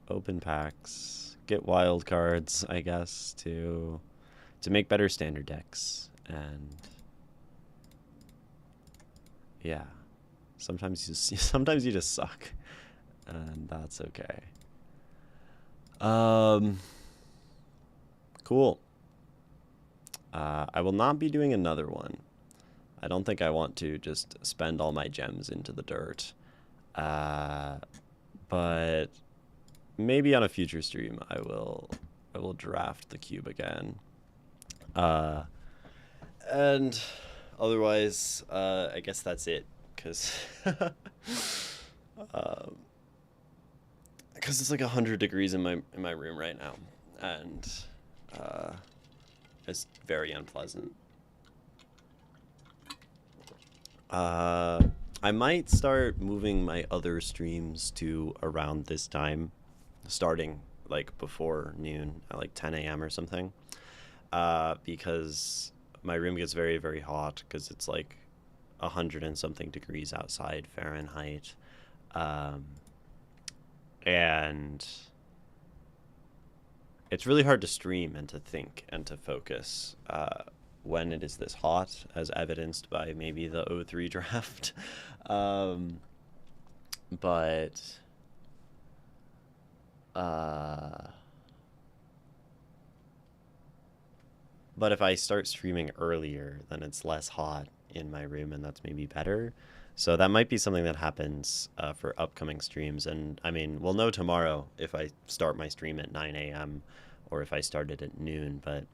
open packs, get wild cards, I guess, to make better standard decks. And Yeah. Sometimes you just suck, and that's okay. Cool. I will not be doing another one. I don't think I want to just spend all my gems into the dirt. But maybe on a future stream I will draft the cube again. And otherwise, I guess that's it, because it's like 100 degrees in my room right now, and it's very unpleasant. I might start moving my other streams to around this time, starting like before noon at like 10 a.m. or something, because my room gets very, very hot because it's like 100 and something degrees outside Fahrenheit. And it's really hard to stream and to think and to focus when it is this hot, as evidenced by maybe the O3 draft. But if I start streaming earlier, then it's less hot in my room, and that's maybe better. So that might be something that happens for upcoming streams. And I mean, we'll know tomorrow if I start my stream at 9 a.m. or if I started at noon. But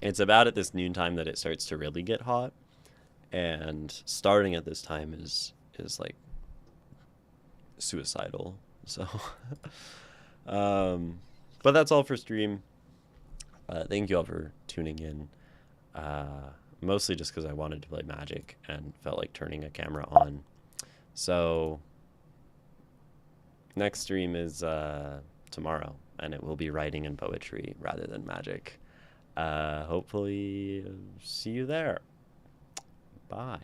it's about at this noon time that it starts to really get hot. And starting at this time is like suicidal. So, but that's all for stream. Thank you all for tuning in. Mostly just because I wanted to play Magic and felt like turning a camera on. So next stream is tomorrow, and it will be writing and poetry rather than Magic. Hopefully see you there. Bye.